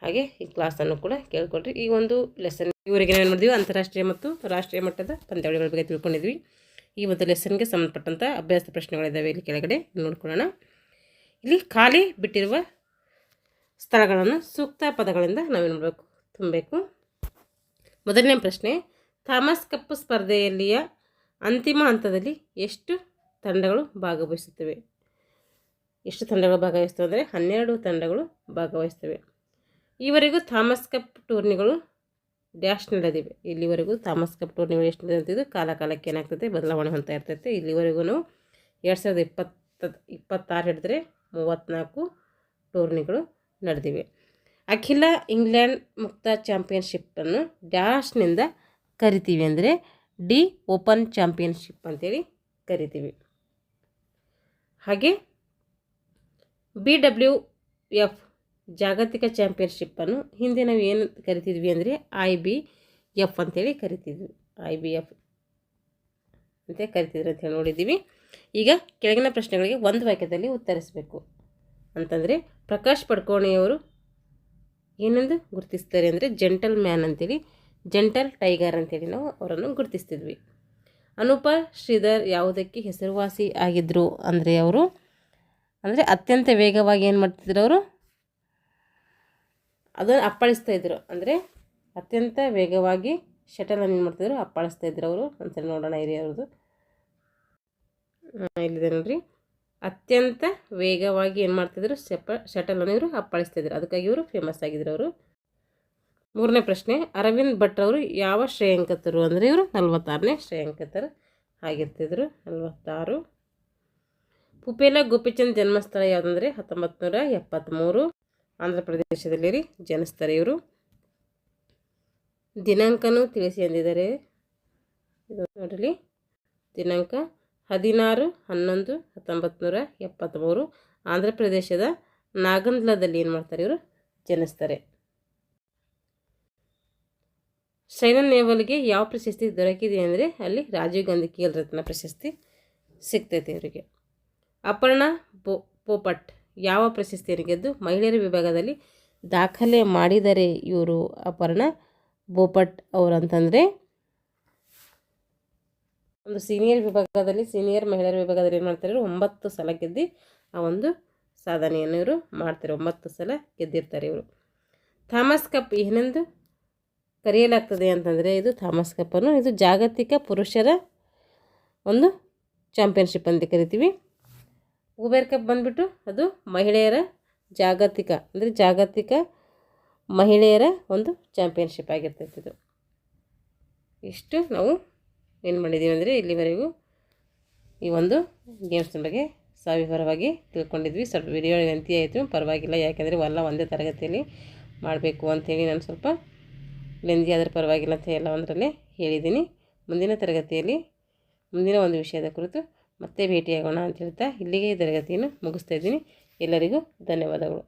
ಹಾಗೆ ಈ ಕ್ಲಾಸನ್ನು ಕೂಡ ಕೇಳ್ಕೊಳ್ರಿ. ಈ ಒಂದು ಲೆಸನ್ ಇವರಿಗೆ ಏನು ಮಾಡಿದ್ವಿ, ಅಂತಾರಾಷ್ಟ್ರೀಯ ಮತ್ತು ರಾಷ್ಟ್ರೀಯ ಮಟ್ಟದ ಪಂದ್ಯಾವಳಿಗಳ ಬಗ್ಗೆ ತಿಳ್ಕೊಂಡಿದ್ವಿ. ಈ ಒಂದು ಲೆಸನ್ಗೆ ಸಂಬಂಧಪಟ್ಟಂಥ ಅಭ್ಯಾಸ ಪ್ರಶ್ನೆಗಳಿದ್ದಾವೆ, ಇಲ್ಲಿ ಕೆಳಗಡೆ ನೋಡ್ಕೊಳ್ಳೋಣ. ಇಲ್ಲಿ ಖಾಲಿ ಬಿಟ್ಟಿರುವ ಸ್ಥಳಗಳನ್ನು ಸೂಕ್ತ ಪದಗಳಿಂದ ನಾವೇನು ಮಾಡಬೇಕು, ತುಂಬಬೇಕು. ಮೊದಲನೇ ಪ್ರಶ್ನೆ, ಥಾಮಸ್ ಕಪ್ ಸ್ಪರ್ಧೆಯಲ್ಲಿಯ ಅಂತಿಮ ಹಂತದಲ್ಲಿ ಎಷ್ಟು ತಂಡಗಳು ಭಾಗವಹಿಸುತ್ತವೆ? ಎಷ್ಟು ತಂಡಗಳು ಭಾಗವಹಿಸ್ತವೆ ಅಂದರೆ 12 ತಂಡಗಳು ಭಾಗವಹಿಸ್ತವೆ. ಈವರೆಗೂ ಥಾಮಸ್ ಕಪ್ ಟೂರ್ನಿಗಳು ಡ್ಯಾಶ್ ನಡೆದಿವೆ. ಇಲ್ಲಿವರೆಗೂ ಥಾಮಸ್ ಕಪ್ ಟೂರ್ನಿಗಳು ಎಷ್ಟು ನಡೆದಿದ್ದು ಕಾಲಕ್ಕೆ ಏನಾಗ್ತದೆ, ಬದಲಾವಣೆ ಹೊಂದ್ತಾ ಇರ್ತೈತೆ. ಇಲ್ಲಿವರೆಗೂ 2026 ಹಿಡಿದ್ರೆ 34 ಟೂರ್ನಿಗಳು ನಡೆದಿವೆ. ಅಖಿಲ ಇಂಗ್ಲೆಂಡ್ ಮುಕ್ತ ಚಾಂಪಿಯನ್ಶಿಪ್ಪನ್ನು ಡ್ಯಾಶ್ನಿಂದ ಕರಿತೀವಿ ಅಂದರೆ ಡಿ ಓಪನ್ ಚಾಂಪಿಯನ್ಶಿಪ್ ಅಂತೇಳಿ ಕರಿತೀವಿ. ಹಾಗೆ BWF ಜಾಗತಿಕ ಚಾಂಪಿಯನ್ಶಿಪ್ಪನ್ನು ಹಿಂದೆ ನಾವು ಏನು ಕರಿತಿದ್ವಿ ಅಂದರೆ IBF ಅಂತೇಳಿ ಕರಿತಿದ್ವಿ. IBF ಅಂತ ಕರಿತಿದ್ರು ಅಂತೇಳಿ ನೋಡಿದ್ದೀವಿ. ಈಗ ಕೆಳಗಿನ ಪ್ರಶ್ನೆಗಳಿಗೆ ಒಂದು ವಾಕ್ಯದಲ್ಲಿ ಉತ್ತರಿಸಬೇಕು. ಅಂತಂದರೆ ಪ್ರಕಾಶ್ ಪಡ್ಕೋಣಿಯವರು ಏನೆಂದು ಗುರುತಿಸ್ತಾರೆ ಅಂದರೆ ಜೆಂಟಲ್ ಮ್ಯಾನ್ ಅಂತೇಳಿ, ಜೆಂಟಲ್ ಟೈಗರ್ ಅಂತೇಳಿ ನಾವು ಅವರನ್ನು ಗುರುತಿಸ್ತಿದ್ವಿ. ಅನೂಪ ಶ್ರೀಧರ್ ಯಾವುದಕ್ಕೆ ಹೆಸರುವಾಸಿ ಆಗಿದ್ದರು ಅಂದರೆ ಅವರು ಅತ್ಯಂತ ವೇಗವಾಗಿ ಏನು ಮಾಡ್ತಿದ್ರು, ಅವರು ಅದನ್ನು ಅಪ್ಪಳಿಸ್ತಾ ಇದ್ರು. ಅಂದರೆ ಅತ್ಯಂತ ವೇಗವಾಗಿ ಶಟಲನ್ನು ಏನು ಮಾಡ್ತಿದ್ರು, ಅಪ್ಪಳಿಸ್ತಾ ಇದ್ರು ಅವರು. ಒಂದ್ಸಲ ನೋಡೋಣ ಇರಿ ಅವ್ರದ್ದು. ಇಲ್ಲಿದೆ ನೋಡ್ರಿ, ಅತ್ಯಂತ ವೇಗವಾಗಿ ಏನು ಮಾಡ್ತಿದ್ರು, ಶಟಲನ್ನು ಇವರು ಅಪ್ಪಳಿಸ್ತಿದ್ರು. ಅದಕ್ಕಾಗಿ ಇವರು ಫೇಮಸ್ ಆಗಿದ್ರು ಅವರು. ಮೂರನೇ ಪ್ರಶ್ನೆ, ಅರವಿಂದ್ ಭಟ್ ಅವರು ಯಾವ ಶ್ರೇಯಾಂಕಿತರು ಅಂದರೆ ಇವರು 46ನೇ ಶ್ರೇಯಾಂಕಿತರು ಆಗಿರ್ತಿದ್ರು, 46. ಪುಪೇಲ ಗೋಪಿಚಂದ್ ಜನ್ಮಸ್ಥಳ ಯಾವುದಂದರೆ 1973 ಆಂಧ್ರ ಪ್ರದೇಶದಲ್ಲಿ ರೀ ಜನಿಸ್ತಾರೆ ಇವರು. ದಿನಾಂಕನೂ ತಿಳಿಸಿ ಅಂದಿದ್ದಾರೆ. ಇದು ನೋಡಲಿ, ದಿನಾಂಕ 16/11/1973 ಆಂಧ್ರ ಪ್ರದೇಶದ ನಾಗಂದ್ಲದಲ್ಲಿ ಏನು ಮಾಡ್ತಾರೆ, ಇವರು ಜನಿಸ್ತಾರೆ. ಸೈನಾ ನೆಹ್ವಾಲ್ಗೆ ಯಾವ ಪ್ರಶಸ್ತಿ ದೊರಕಿದೆ ಅಂದರೆ ಅಲ್ಲಿ ರಾಜೀವ್ ಗಾಂಧಿ ಖೇಲ್ ರತ್ನ ಪ್ರಶಸ್ತಿ ಸಿಗ್ತೈತೆ ಇವರಿಗೆ. ಅಪರ್ಣಾ ಪೋಪಟ್ ಯಾವ ಪ್ರಶಸ್ತಿಯನ್ನು ಗೆದ್ದು ಮಹಿಳೆಯರ ವಿಭಾಗದಲ್ಲಿ ದಾಖಲೆ ಮಾಡಿದರೆ ಇವರು ಅಪರ್ಣಾ ಬೋಪಟ್ ಅವರು ಅಂತಂದರೆ ಒಂದು ಸೀನಿಯರ್ ವಿಭಾಗದಲ್ಲಿ ಸೀನಿಯರ್ ಮಹಿಳೆಯರ ವಿಭಾಗದಲ್ಲಿ ಏನು ಮಾಡ್ತಾರೆ, 9 ಸಲ ಗೆದ್ದು ಆ ಒಂದು ಸಾಧನೆಯನ್ನು ಇವರು ಮಾಡ್ತಾರೆ. 9 ಸಲ ಗೆದ್ದಿರ್ತಾರೆ ಇವರು. ಥಾಮಸ್ ಕಪ್ ಏನೆಂದು ಕರೆಯಲಾಗ್ತದೆ ಅಂತಂದರೆ, ಇದು ಥಾಮಸ್ ಕಪ್ಪನ್ನು ಇದು ಜಾಗತಿಕ ಪುರುಷರ ಒಂದು ಚಾಂಪಿಯನ್ಶಿಪ್ ಅಂತ ಕರಿತೀವಿ. ಉಬೇರ್ ಕಪ್ ಬಂದುಬಿಟ್ಟು ಅದು ಮಹಿಳೆಯರ ಜಾಗತಿಕ ಮಹಿಳೆಯರ ಒಂದು ಚಾಂಪಿಯನ್ಶಿಪ್ ಆಗಿರ್ತೈತೆ. ಇದು ಇಷ್ಟು ನಾವು ಏನು ಮಾಡಿದ್ದೀವಿ ಅಂದರೆ ಇಲ್ಲಿವರೆಗೂ ಈ ಒಂದು ಗೇಮ್ಸ್ನ ಬಗ್ಗೆ ಸವಿವರವಾಗಿ ತಿಳ್ಕೊಂಡಿದ್ವಿ. ಸ್ವಲ್ಪ ವಿಡಿಯೋ ಲೆಂತಿ ಆಯಿತು, ಪರವಾಗಿಲ್ಲ, ಯಾಕೆಂದರೆ ಒಂದೇ ತರಗತಿಯಲ್ಲಿ ಮಾಡಬೇಕು ಅಂಥೇಳಿ ನಾನು ಸ್ವಲ್ಪ ಲೆಂತಿ ಆದರೆ ಪರವಾಗಿಲ್ಲ ಅಂತ ಎಲ್ಲ ಒಂದರಲ್ಲೇ ಹೇಳಿದ್ದೀನಿ. ಮುಂದಿನ ತರಗತಿಯಲ್ಲಿ ಮುಂದಿನ ಒಂದು ವಿಷಯದ ಕುರಿತು ಮತ್ತೆ ಭೇಟಿಯಾಗೋಣ ಅಂತ ಹೇಳ್ತಾ ಇಲ್ಲಿಗೆ ಈ ತರಗತಿಯನ್ನು ಮುಗಿಸ್ತಾ ಇದ್ದೀನಿ. ಎಲ್ಲರಿಗೂ ಧನ್ಯವಾದಗಳು.